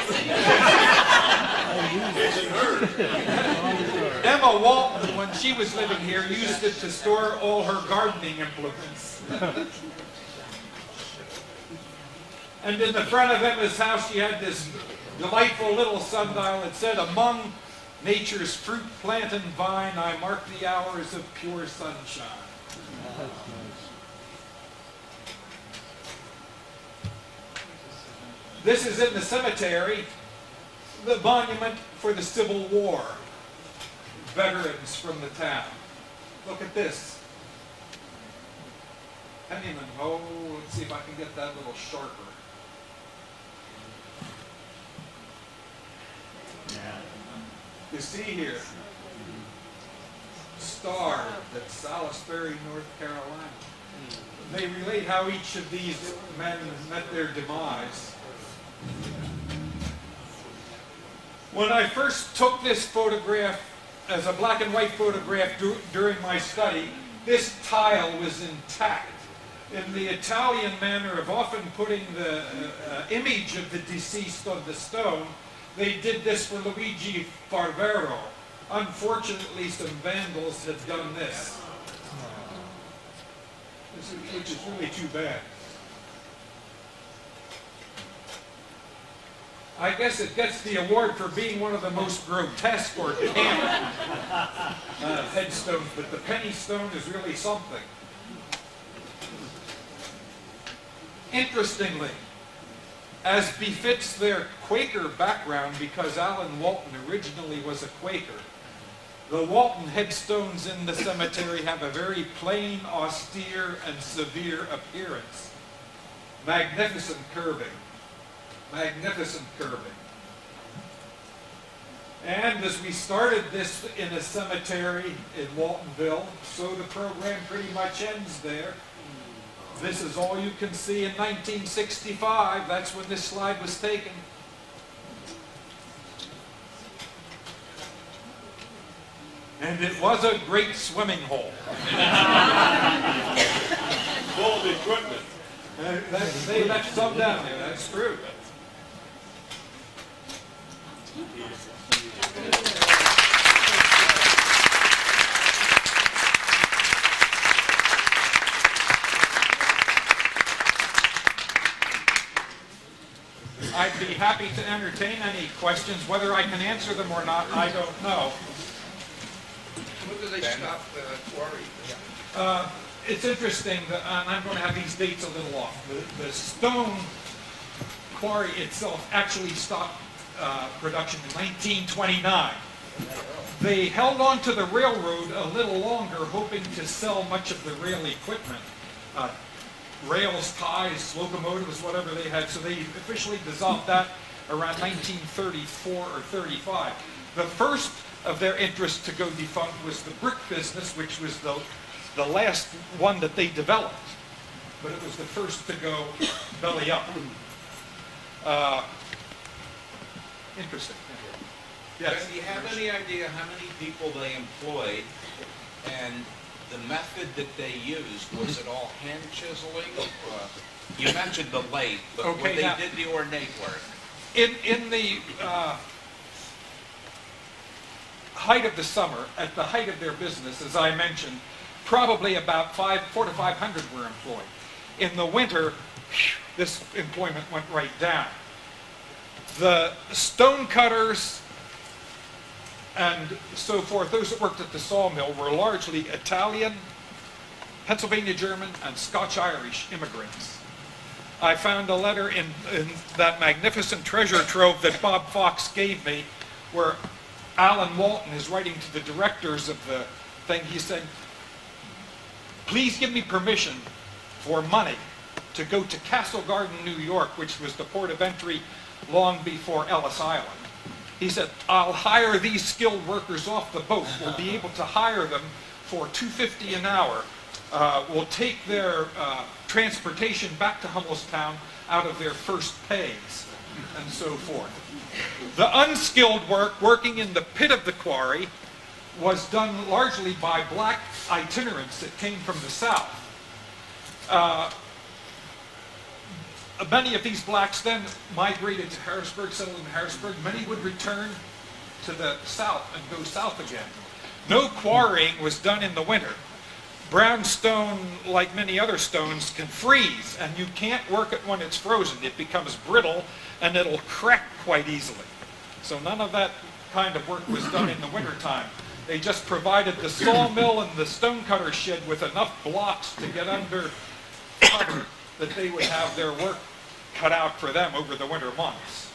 Emma Walton, when she was living here, used it to store all her gardening implements. And in the front of Emma's house, she had this delightful little sundial that said, "Among nature's fruit, plant, and vine, I mark the hours of pure sunshine." This is in the cemetery, the monument for the Civil War veterans from the town. Look at this. Pennyman. Oh, let's see if I can get that a little sharper. You see here, Star, that's Salisbury, North Carolina. They relate how each of these men met their demise. When I first took this photograph as a black and white photograph during my study, this tile was intact. In the Italian manner of often putting the image of the deceased on the stone, they did this for Luigi Farvero. Unfortunately, some vandals had done this, which is really too bad. I guess it gets the award for being one of the most grotesque or camp headstones, but the penny stone is really something. Interestingly, as befits their Quaker background, because Alan Walton originally was a Quaker, the Walton headstones in the cemetery have a very plain, austere, and severe appearance. Magnificent curving. Magnificent curving. And as we started this in a cemetery in Waltonville, so the program pretty much ends there. This is all you can see in 1965. That's when this slide was taken. And it was a great swimming hole. Full of equipment. They left some down there, that's true. I'd be happy to entertain any questions. Whether I can answer them or not, I don't know. When do they stop the quarry? It's interesting, and I'm going to have these dates a little off. The stone quarry itself actually stopped production in 1929. They held on to the railroad a little longer, hoping to sell much of the rail equipment. Rails, ties, locomotives, whatever they had, so they officially dissolved that around 1934 or 35. The first of their interest to go defunct was the brick business, which was the last one that they developed, but it was the first to go belly up. Interesting. Yes. Do you have any idea how many people they employed and the method that they used? Was it all hand chiseling? You mentioned the lathe, but Okay, when they now, did the ornate work. In the height of the summer, at the height of their business, as I mentioned, probably about 400 to 500 were employed. In the winter, this employment went right down. The stone cutters and so forth, those that worked at the sawmill, were largely Italian, Pennsylvania German, and Scotch-Irish immigrants. I found a letter in that magnificent treasure trove that Bob Fox gave me, where Alan Walton is writing to the directors of the thing. He said, please give me permission for money to go to Castle Garden, New York, which was the port of entry long before Ellis Island. He said, I'll hire these skilled workers off the boat. We'll be able to hire them for $2.50 an hour. We'll take their transportation back to Hummelstown out of their first pays, and so forth. The unskilled work, working in the pit of the quarry, was done largely by black itinerants that came from the south. Many of these blacks then migrated to Harrisburg, settled in Harrisburg. Many would return to the south and go south again. No quarrying was done in the winter. Brownstone, like many other stones, can freeze, and you can't work it when it's frozen. It becomes brittle, and it'll crack quite easily. So none of that kind of work was done in the wintertime. They just provided the sawmill and the stonecutter shed with enough blocks to get under cover that they would have their work cut out for them over the winter months.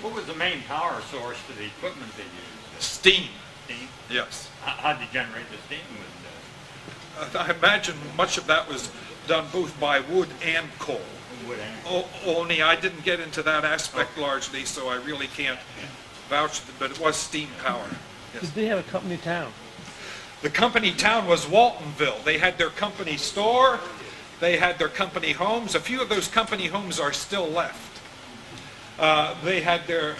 What was the main power source for the equipment they used? Steam. Steam? Yes. How did you generate the steam? I imagine much of that was done both by wood and coal. Wood and coal. Only I didn't get into that aspect largely, so I really can't vouch, but it was steam power. Yes. Did they have a company town? The company town was Waltonville. They had their company store. They had their company homes. A few of those company homes are still left. They had their,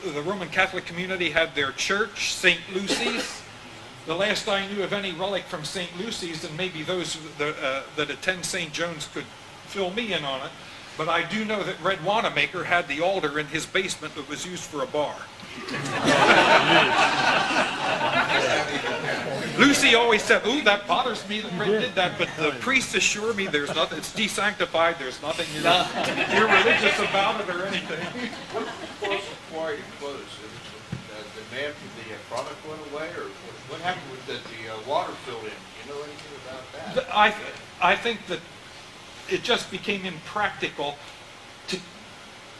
the Roman Catholic community had their church, St. Lucy's. The last I knew of any relic from St. Lucy's, and maybe those that attend St. John's could fill me in on it, but I do know that Red Wanamaker had the altar in his basement that was used for a bar. Lucy always said, ooh, that bothers me that Red did that, but the priests assure me there's nothing, it's desanctified, there's nothing irreligious about it or anything. What caused the quarry to close? The demand for the product went away, or what happened with the water filled in? Do you know anything about that? I think that it just became impractical to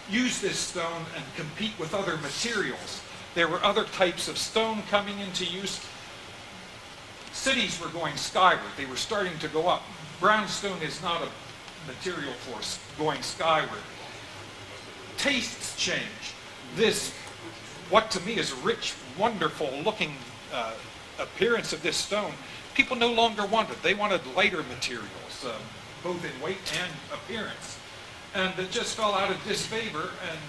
use this stone and compete with other materials. There were other types of stone coming into use. Cities were going skyward. They were starting to go up. Brownstone is not a material for going skyward. Tastes change. This, what to me is a rich, wonderful looking appearance of this stone, people no longer wanted. They wanted lighter materials, both in weight and appearance. And it just fell out of disfavor, and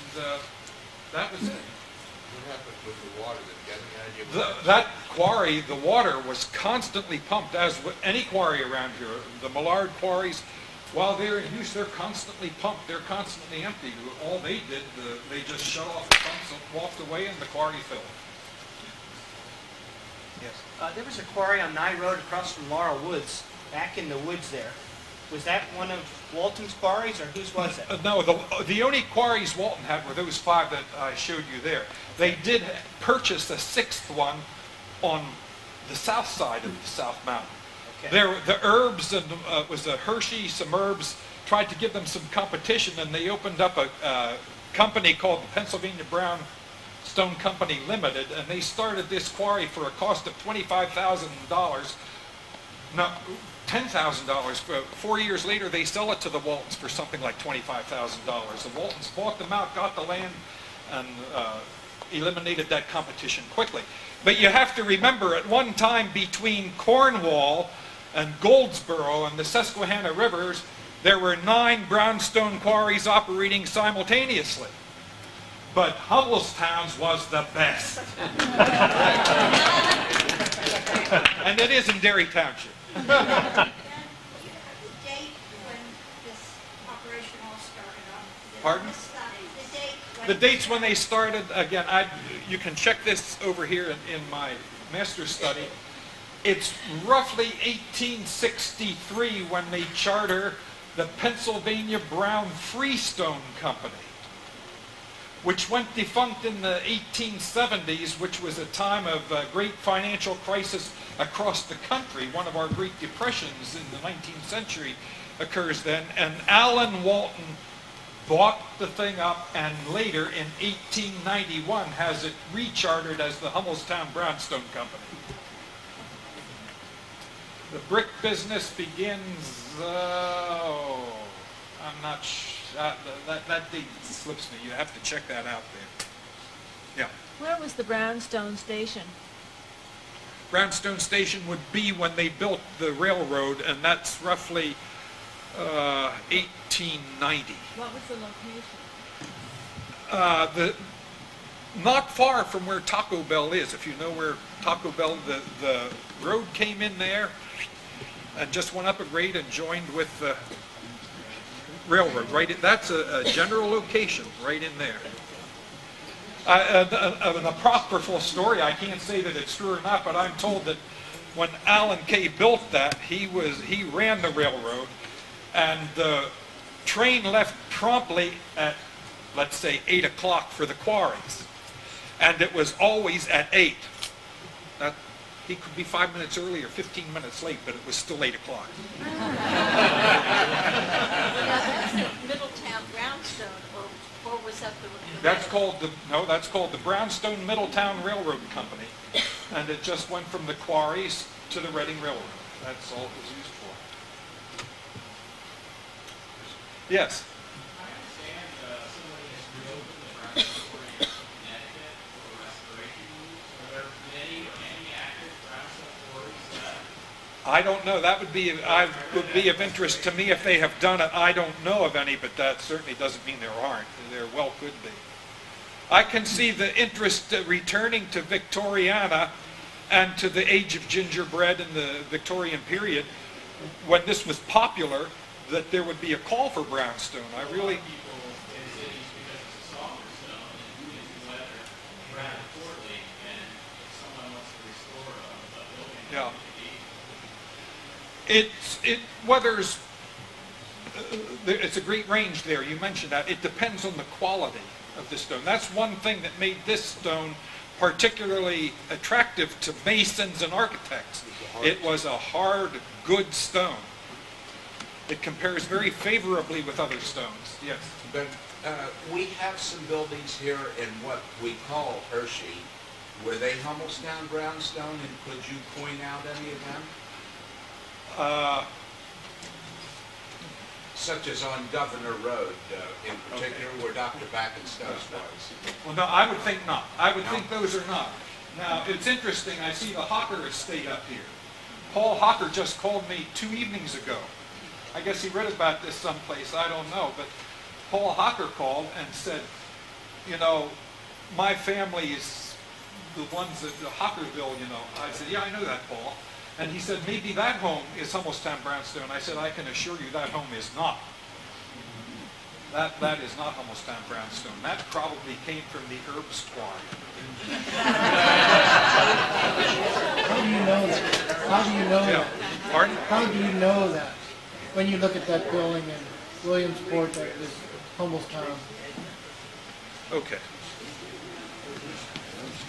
that was it. What happened with the water? Did you get any idea? That quarry, the water was constantly pumped, as with any quarry around here. The Millard quarries, while they're in use, they're constantly pumped. They're constantly empty. All they did, they just shut off the pumps and walked away, and the quarry filled. Yes. There was a quarry on Nye Road across from Laurel Woods, back in the woods there. Was that one of Walton's quarries, or whose was it? No, the only quarries Walton had were those 5 that I showed you there. They did purchase a 6th one on the south side of the South Mountain. Okay. There, the herbs, and was a Hershey, some herbs, tried to give them some competition, and they opened up a company called the Pennsylvania Brownstone Company Limited, and they started this quarry for a cost of $25,000. No, $10,000. 4 years later, they sell it to the Waltons for something like $25,000. The Waltons bought them out, got the land, and eliminated that competition quickly. But you have to remember, at one time between Cornwall and Goldsboro and the Susquehanna rivers, there were 9 brownstone quarries operating simultaneously. But Hummelstown's was the best. And it is in Derry Township. And do you have the date when this operation all started off? Pardon? The date when The dates when they started, again, you can check this over here in my master's study. It's roughly 1863 when they charter the Pennsylvania Brown Freestone Company, which went defunct in the 1870s, which was a time of great financial crisis across the country. One of our Great Depressions in the 19th century occurs then, and Allen Walton bought the thing up, and later in 1891 has it rechartered as the Hummelstown Brownstone Company. The brick business begins, I'm not sure, that date slips me. You have to check that out there. Yeah. Where was the Brownstone Station? Brownstone Station would be when they built the railroad, and that's roughly 1890. What was the location? Not far from where Taco Bell is. If you know where Taco Bell, the road came in there and just went up a grade and joined with the railroad. Right, that's a general location right in there. An apocryphal story, I can't say that it's true or not, but I'm told that when Alan Kay built that, he ran the railroad, and the train left promptly at, let's say, 8 o'clock for the quarries, and it was always at 8. He could be 5 minutes early or 15 minutes late, but it was still 8 o'clock. Middletown Brownstone, or was that the? That's called the Brownstone Middletown Railroad Company, and it just went from the quarries to the Reading Railroad. That's all it was used for. Yes. I understand somebody has reopened the Brownstone Quarry in Connecticut for restoration use. Are there any active Brownstone quarries? I don't know. That would be of interest to me if they have done it. I don't know of any, but that certainly doesn't mean there aren't. There well could be. I can see the interest returning to Victoriana and to the age of gingerbread in the Victorian period, when this was popular, that there would be a call for brownstone. I really. People in cities, because it's a softer stone and humid weather, rather poorly, and if someone wants to restore a building, it's a great range there. You mentioned that. It depends on the quality of the stone. That's one thing that made this stone particularly attractive to masons and architects. It was a hard, good stone. It compares very favorably with other stones. Yes. But we have some buildings here in what we call Hershey. Were they Hummelstown Brownstone, and could you point out any of them? such as on Governor Road, in particular, where Dr. Backenstone's was. Well, no, I would think not. I would think those are not. Now, it's interesting, I see the Hocker estate up here. Paul Hocker just called me 2 evenings ago. I guess he read about this someplace, I don't know, but Paul Hocker called and said, you know, my family is the ones that, the Hockerville, you know. I said, yeah, I know that, Paul. And he said, maybe that home is Hummelstown Brownstone. I said, I can assure you that home is not. That is not Hummelstown Brownstone. That probably came from the Herbst Quarry. How do you know that? How do you know that? Pardon? How do you know that? When you look at that building in Williamsport that is Hummelstown. Okay.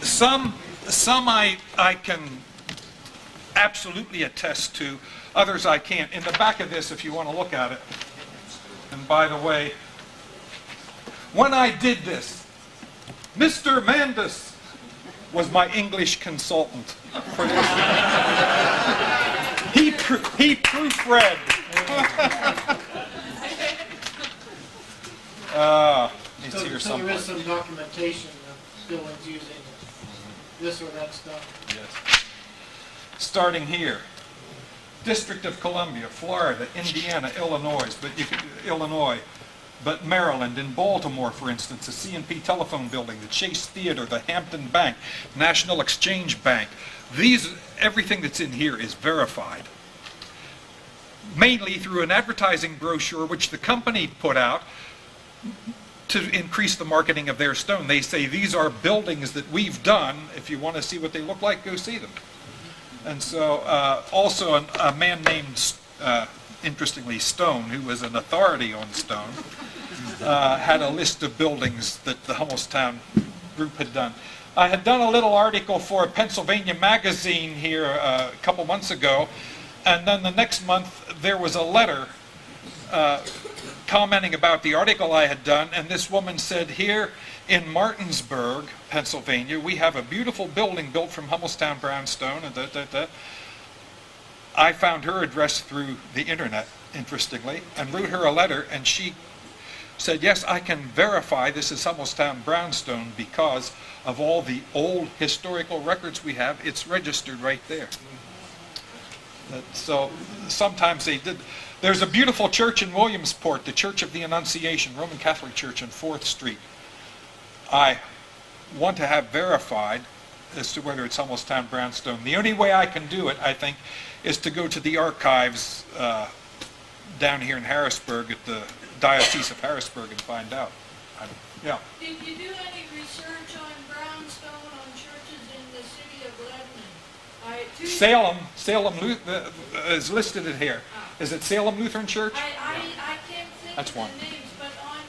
Some I can absolutely attest to, others I can't. In the back of this, if you want to look at it, and by the way, when I did this, Mr. Mandus was my English consultant for this. He proofread. It's here So there is someplace. some documentation of buildings using this or that stuff. Yes. Starting here, District of Columbia, Florida, Indiana, Illinois, but Maryland, in Baltimore, for instance, the C&P Telephone Building, the Chase Theater, the Hampton Bank, National Exchange Bank. Everything that's in here is verified. Mainly through an advertising brochure which the company put out to increase the marketing of their stone. They say, these are buildings that we've done. If you want to see what they look like, go see them. And so also a man named, interestingly, Stone, who was an authority on stone, had a list of buildings that the Hummelstown group had done. I had done a little article for a Pennsylvania magazine here a couple months ago, and then the next month there was a letter commenting about the article I had done, and this woman said, here in Martinsburg, Pennsylvania, we have a beautiful building built from Hummelstown Brownstone, and I found her address through the internet, interestingly, and wrote her a letter, and she said, yes, I can verify this is Hummelstown Brownstone because of all the old historical records we have. It's registered right there. So sometimes they did. There's a beautiful church in Williamsport, the Church of the Annunciation, Roman Catholic Church on 4th Street. I want to have verified as to whether it's Hummelstown Brownstone. The only way I can do it, I think, is to go to the archives down here in Harrisburg at the Diocese of Harrisburg and find out. Yeah. Did you do any research on brownstone on churches in the city of Lebanon? Salem is listed in here. Is it Salem Lutheran Church? I can't think That's of one. the names, but on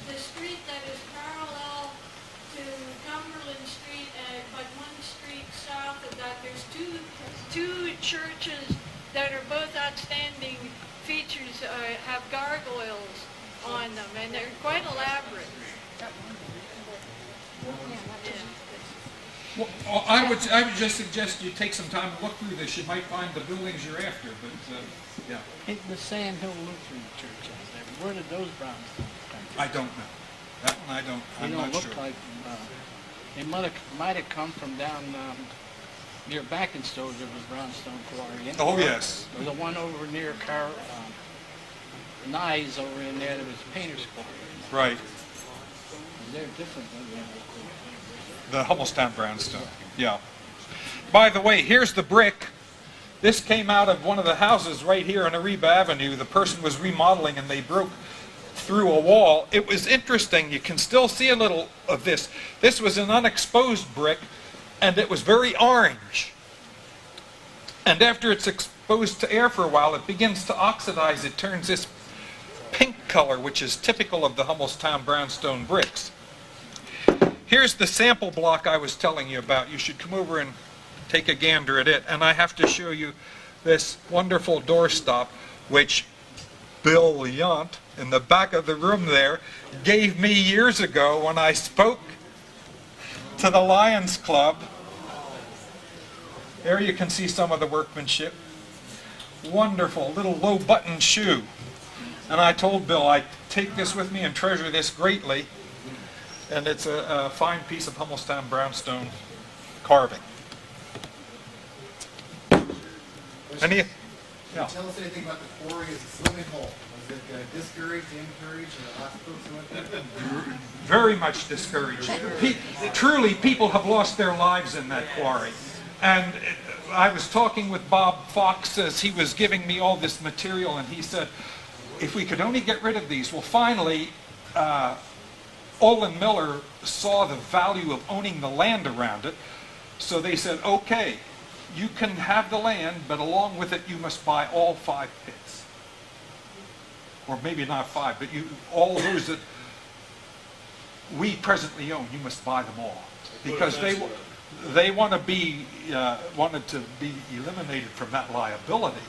the street that is parallel to Cumberland Street, but one street south of that, there's two churches that are both outstanding features, have gargoyles on them, and they're quite elaborate. Well, I would just suggest you take some time to look through this. You might find the buildings you're after, but yeah. The Sand Hill Lutheran Church out there, where did those brownstones come from? I don't know. That one I don't. I'm They not don't look sure. like, they might have come from down near Backenstow. There was brownstone quarry. Oh yes. Or the one over near Nye's over in there. There was painter's quarry. Right. They're different than The Hummelstown Brownstone. Yeah. By the way, here's the brick. This came out of one of the houses right here on Ariba Avenue. The person was remodeling and they broke through a wall. It was interesting. You can still see a little of this. This was an unexposed brick and it was very orange. And after it's exposed to air for a while, it begins to oxidize. It turns this pink color, which is typical of the Hummelstown Brownstone bricks. Here's the sample block I was telling you about. You should come over and take a gander at it. And I have to show you this wonderful doorstop, which Bill Yount in the back of the room there gave me years ago when I spoke to the Lions Club. There you can see some of the workmanship. Wonderful little low button shoe. And I told Bill, I take this with me and treasure this greatly. And it's a fine piece of Hummelstown Brownstone carving. Any? Can you tell us anything about the quarry as a swimming hole? Was it discouraged, encouraged, or lots of folks who went there? Very much discouraged. Truly, people have lost their lives in that quarry. And I was talking with Bob Fox as he was giving me all this material, and he said, if we could only get rid of these. Well, finally, Olin Miller saw the value of owning the land around it, so they said, okay, you can have the land, but along with it you must buy all 5 pits. Or maybe not 5, but all those that we presently own, you must buy them all. Because they wanted to be eliminated from that liability.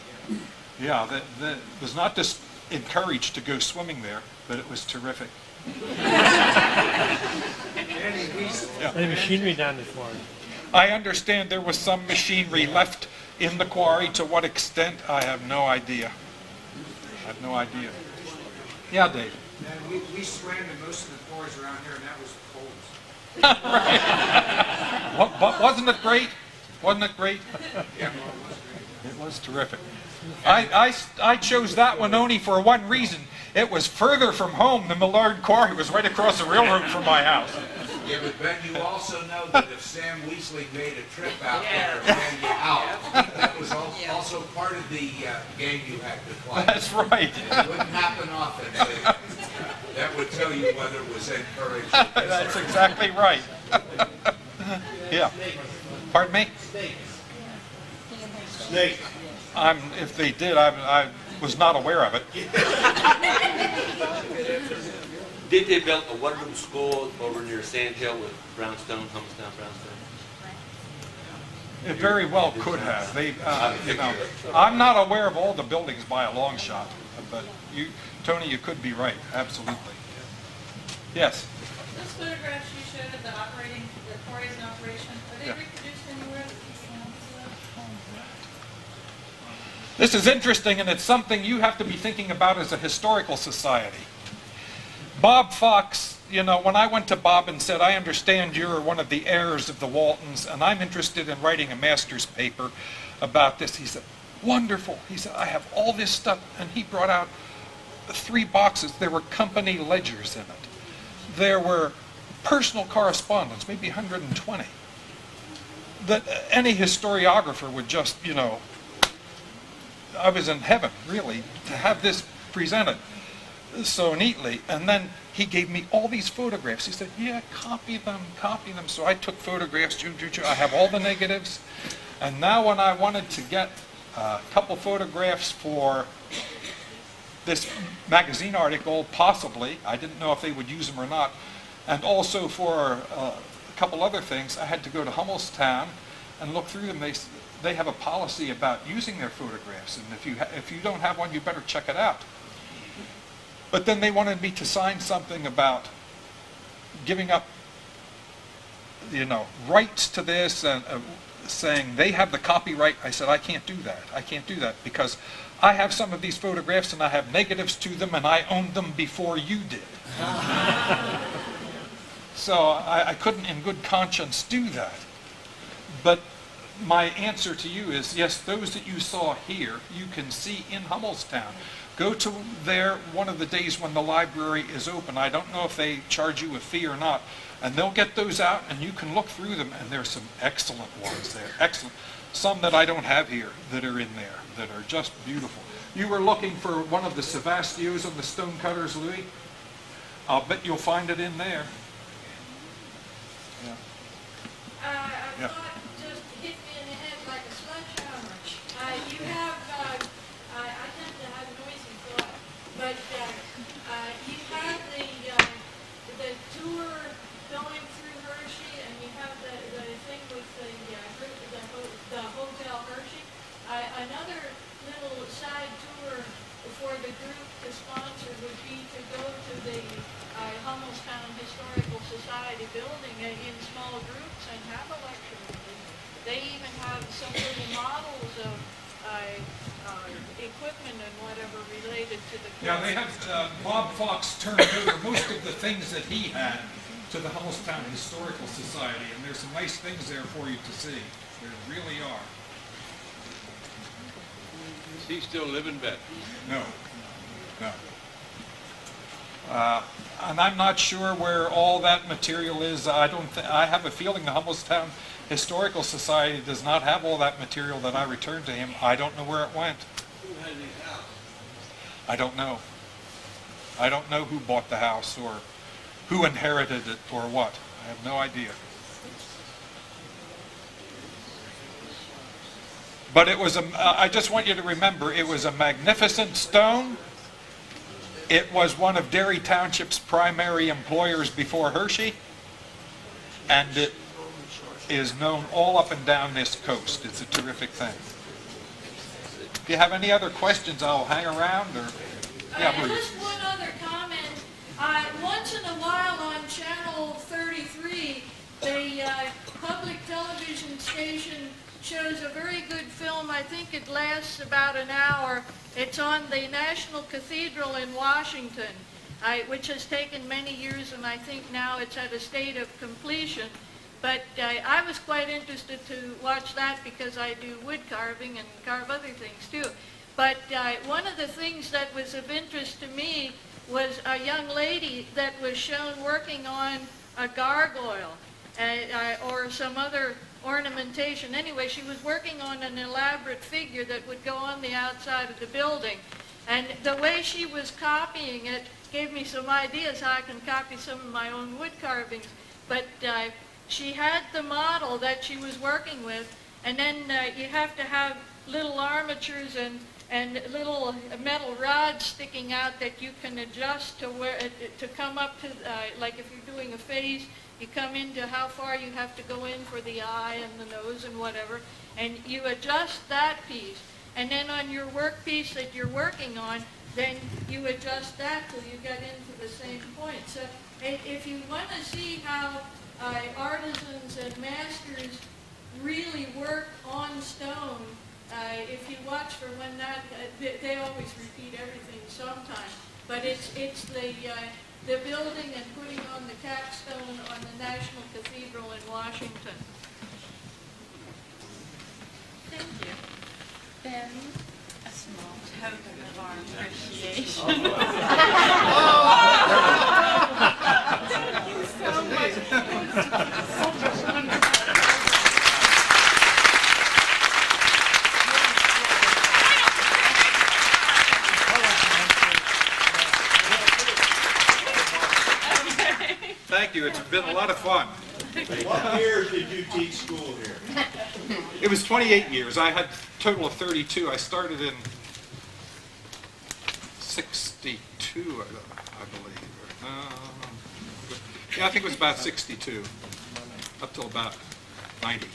Yeah, that was not just encouraged to go swimming there, but it was terrific. Any machinery down this morning? I understand there was some machinery left in the quarry. To what extent, I have no idea. I have no idea. Yeah, Dave. We swam in most of the quarries around here, and that was cold. But wasn't it great? Wasn't it great? Yeah. It was terrific. I chose that one only for one reason. It was further from home. The Millard Quarry was right across the railroad from my house. Yeah, but Ben, you also know that if Sam Weasley made a trip out there and ran you out, that was also part of the game you had to play. That's right. It wouldn't happen often, so that would tell you whether it was encouraged or discouraged. That's exactly right. Yeah. Pardon me? Snake. If they did, I was not aware of it. Did they build a one-room school over near Sand Hill with Brownstone, Hummelstown Brownstone? It very well could have. They, I'm not aware of all the buildings by a long shot, but Tony, you could be right. Absolutely. Yes. Those photographs you showed of the quarries in operation, are they reproduced anywhere that you can This is interesting, and it's something you have to be thinking about as a historical society. Bob Fox, when I went to Bob and said, I understand you're one of the heirs of the Waltons, and I'm interested in writing a master's paper about this, he said, wonderful. He said, I have all this stuff, and he brought out 3 boxes. There were company ledgers in it. There were personal correspondence, maybe 120, that any historiographer would just, I was in heaven, really, to have this presented so neatly. And then he gave me all these photographs. He said, yeah, copy them. So I took photographs. I have all the negatives. And now when I wanted to get a couple photographs for this magazine article, possibly, I didn't know if they would use them or not, and also for a couple other things, I had to go to Hummelstown and look through them. They have a policy about using their photographs, and if you don't have one, you better check it out. But then they wanted me to sign something about giving up, rights to this, and saying they have the copyright. I said, I can't do that. I can't do that because I have some of these photographs and I have negatives to them, and I owned them before you did. So I couldn't in good conscience do that. But my answer to you is, yes, those that you saw here, you can see in Hummelstown. Go to there one of the days when the library is open. I don't know if they charge you a fee or not. And they'll get those out and you can look through them, and there's some excellent ones there. Excellent. Some that I don't have here that are in there that are just beautiful. You were looking for one of the Sevastios and the Stonecutters, Louis? I'll bet you'll find it in there. Yeah. I thought just hit me in the head like a sledgehammer. You have, I tend to have noisy thought, but you have the tour going through Hershey, and you have the thing with the Hotel Hershey. Another little side tour for the group to sponsor would be to go to the Hummelstown Historical Society building in small groups and have a lecture. They even have some little models of equipment and whatever related to the. Yeah, they have, Bob Fox turned over most of the things that he had to the Hummelstown Historical Society, and there's some nice things there for you to see. There really are. Is he still living, Ben? No, no. And I'm not sure where all that material is. I have a feeling the Hummelstown Historical Society does not have all that material that I returned to him. I don't know where it went. Who had his house? I don't know. I don't know who bought the house or who inherited it or what. I have no idea. But it was I just want you to remember, it was a magnificent stone. It was one of Derry Township's primary employers before Hershey, and it is known all up and down this coast. It's a terrific thing. If you have any other questions, I'll hang around. Or yeah, please. Just one other comment. Once in a while on Channel 33, the public television station shows a very good film. I think it lasts about an hour. It's on the National Cathedral in Washington, which has taken many years, and I think now it's at a state of completion. But I was quite interested to watch that because I do wood carving and carve other things too. But one of the things that was of interest to me was a young lady that was shown working on a gargoyle or some other ornamentation. Anyway, she was working on an elaborate figure that would go on the outside of the building. And the way she was copying it gave me some ideas how I can copy some of my own wood carvings. But she had the model that she was working with, and then you have to have little armatures and little metal rods sticking out that you can adjust to come up to, like if you're doing a face, you come into how far you have to go in for the eye and the nose and whatever, and you adjust that piece. And then on your workpiece that you're working on, then you adjust that till you get into the same point. So if you want to see how artisans and masters really work on stone, if you watch for when that, they always repeat everything sometime, but it's the building and putting on the capstone on the National Cathedral in Washington. Thank you. Ben, a small token of our appreciation. Thank you so much. Thank you. It's been a lot of fun. What years did you teach school here? It was 28 years. I had a total of 32. I started in 62, I believe. Yeah, I think it was about 62, up till about 90.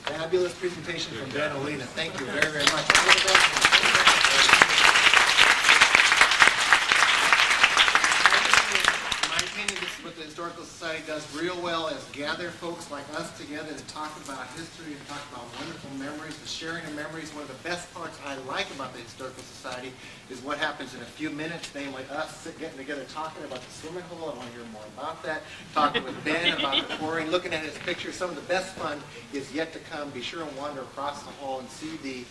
Fabulous presentation from Ben Olena. Thank you very, very much. This is what the Historical Society does real well, is gather folks like us together to talk about history and talk about wonderful memories, the sharing of memories. One of the best parts I like about the Historical Society is what happens in a few minutes, namely us getting together talking about the swimming hole. I want to hear more about that. Talking with Ben about the quarrying, looking at his pictures. Some of the best fun is yet to come. Be sure and wander across the hall and see the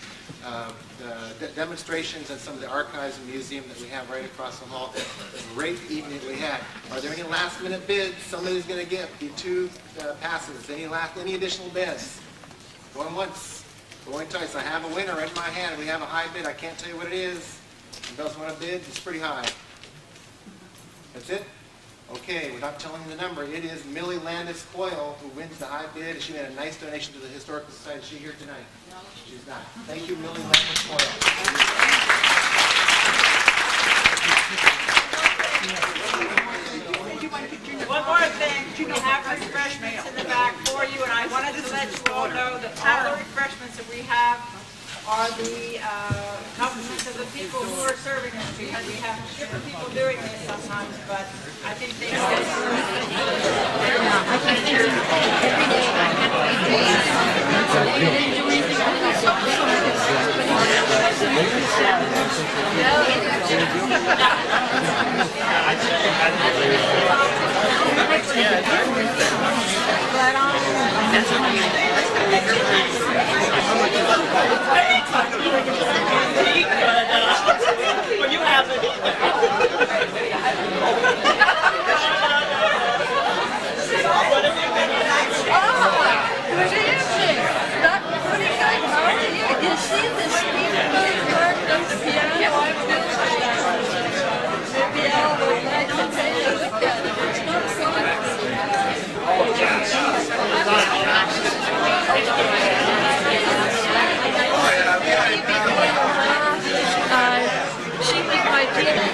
demonstrations and some of the archives and museum that we have right across the hall. Great evening we had. Are there any last minute bids? Somebody's going to get the 2 passes. Any additional bids? Going once, going twice. I have a winner in my hand. We have a high bid. I can't tell you what it is. Who does want to bid? It's pretty high. That's it? Okay, without telling you the number, it is Millie Landis Coyle who wins the high bid. She made a nice donation to the Historical Society. Is she here tonight? No. She's not. Thank you, Millie Landis Coyle. One more thing, we have refreshments in the back for you, and I wanted to let you all know that all the refreshments that we have are the compliments of the people who are serving us, because we have different people doing this sometimes, but I think they Well, you have it. You see the speed work of the piano? I've been the piano would like to take a look at it. It's not she was my teacher.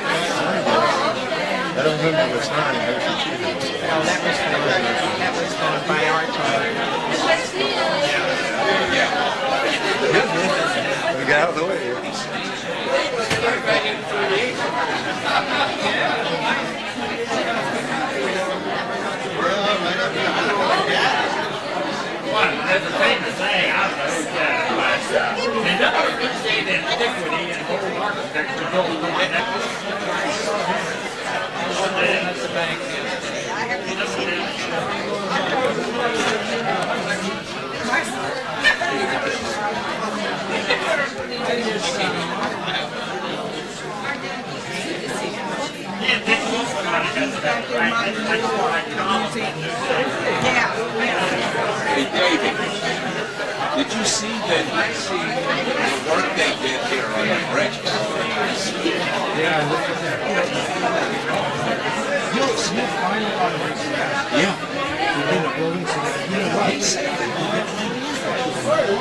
I don't remember which time. No, that was done by our time. We got out of the way here. There's a famous saying out there, and another could say that antiquity and old architecture go along. That's the bank. Hey, David, did you see the work they did here on the bridge? Yeah, look at that. You'll find it on the Yeah.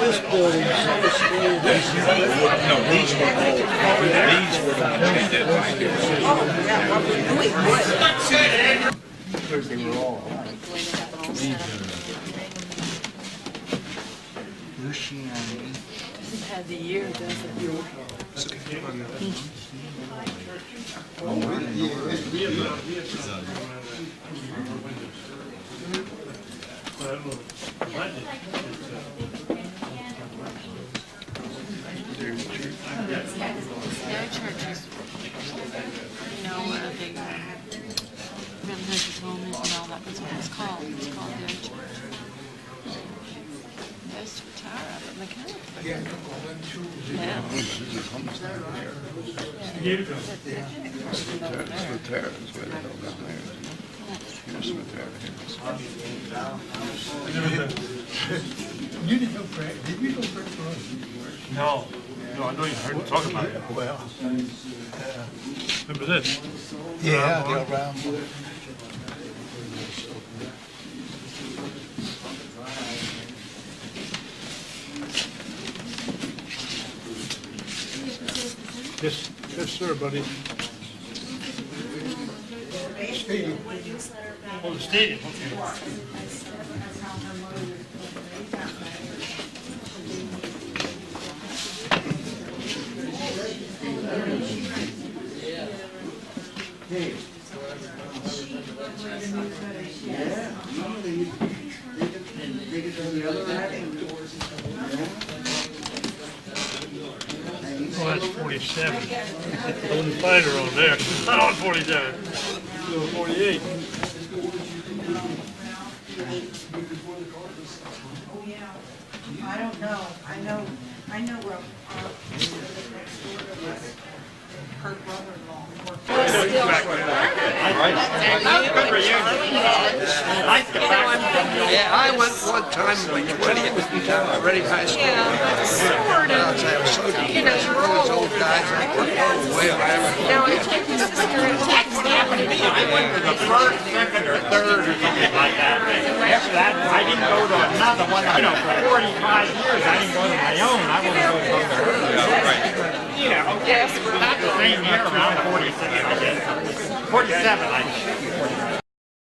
This building, No, these were the ones they did right here. Because they were all Doesn't have the year, does it? Their churches, you know, where they religious homes and all that, that's what it's called. It's called their church. I used to retire out of mechanical. Yeah. You didn't go for it. Did you go for it? No. No, I know you heard talk about it. Well, remember this? Yeah, the round. Yes, yes, sir, buddy. Stadium. Oh, the stadium, okay. Oh, that's 47. I wouldn't find her on there. Not on 47. She's on 48. I don't know. I know where her brother-in-law worked. Yeah, I went one time in my 20th, Reading High School. Yeah, sort of. You know, we're all Those old guys, I worked all the way around. Now, I took his sister and texted happened to me. I went to the first, second, or third, or something like that. After that, I didn't go to another one. You know, for 45 years, I didn't go to my own. I wouldn't go to hers. Yeah, okay. About the same year, around 46, I guess. 47, I think.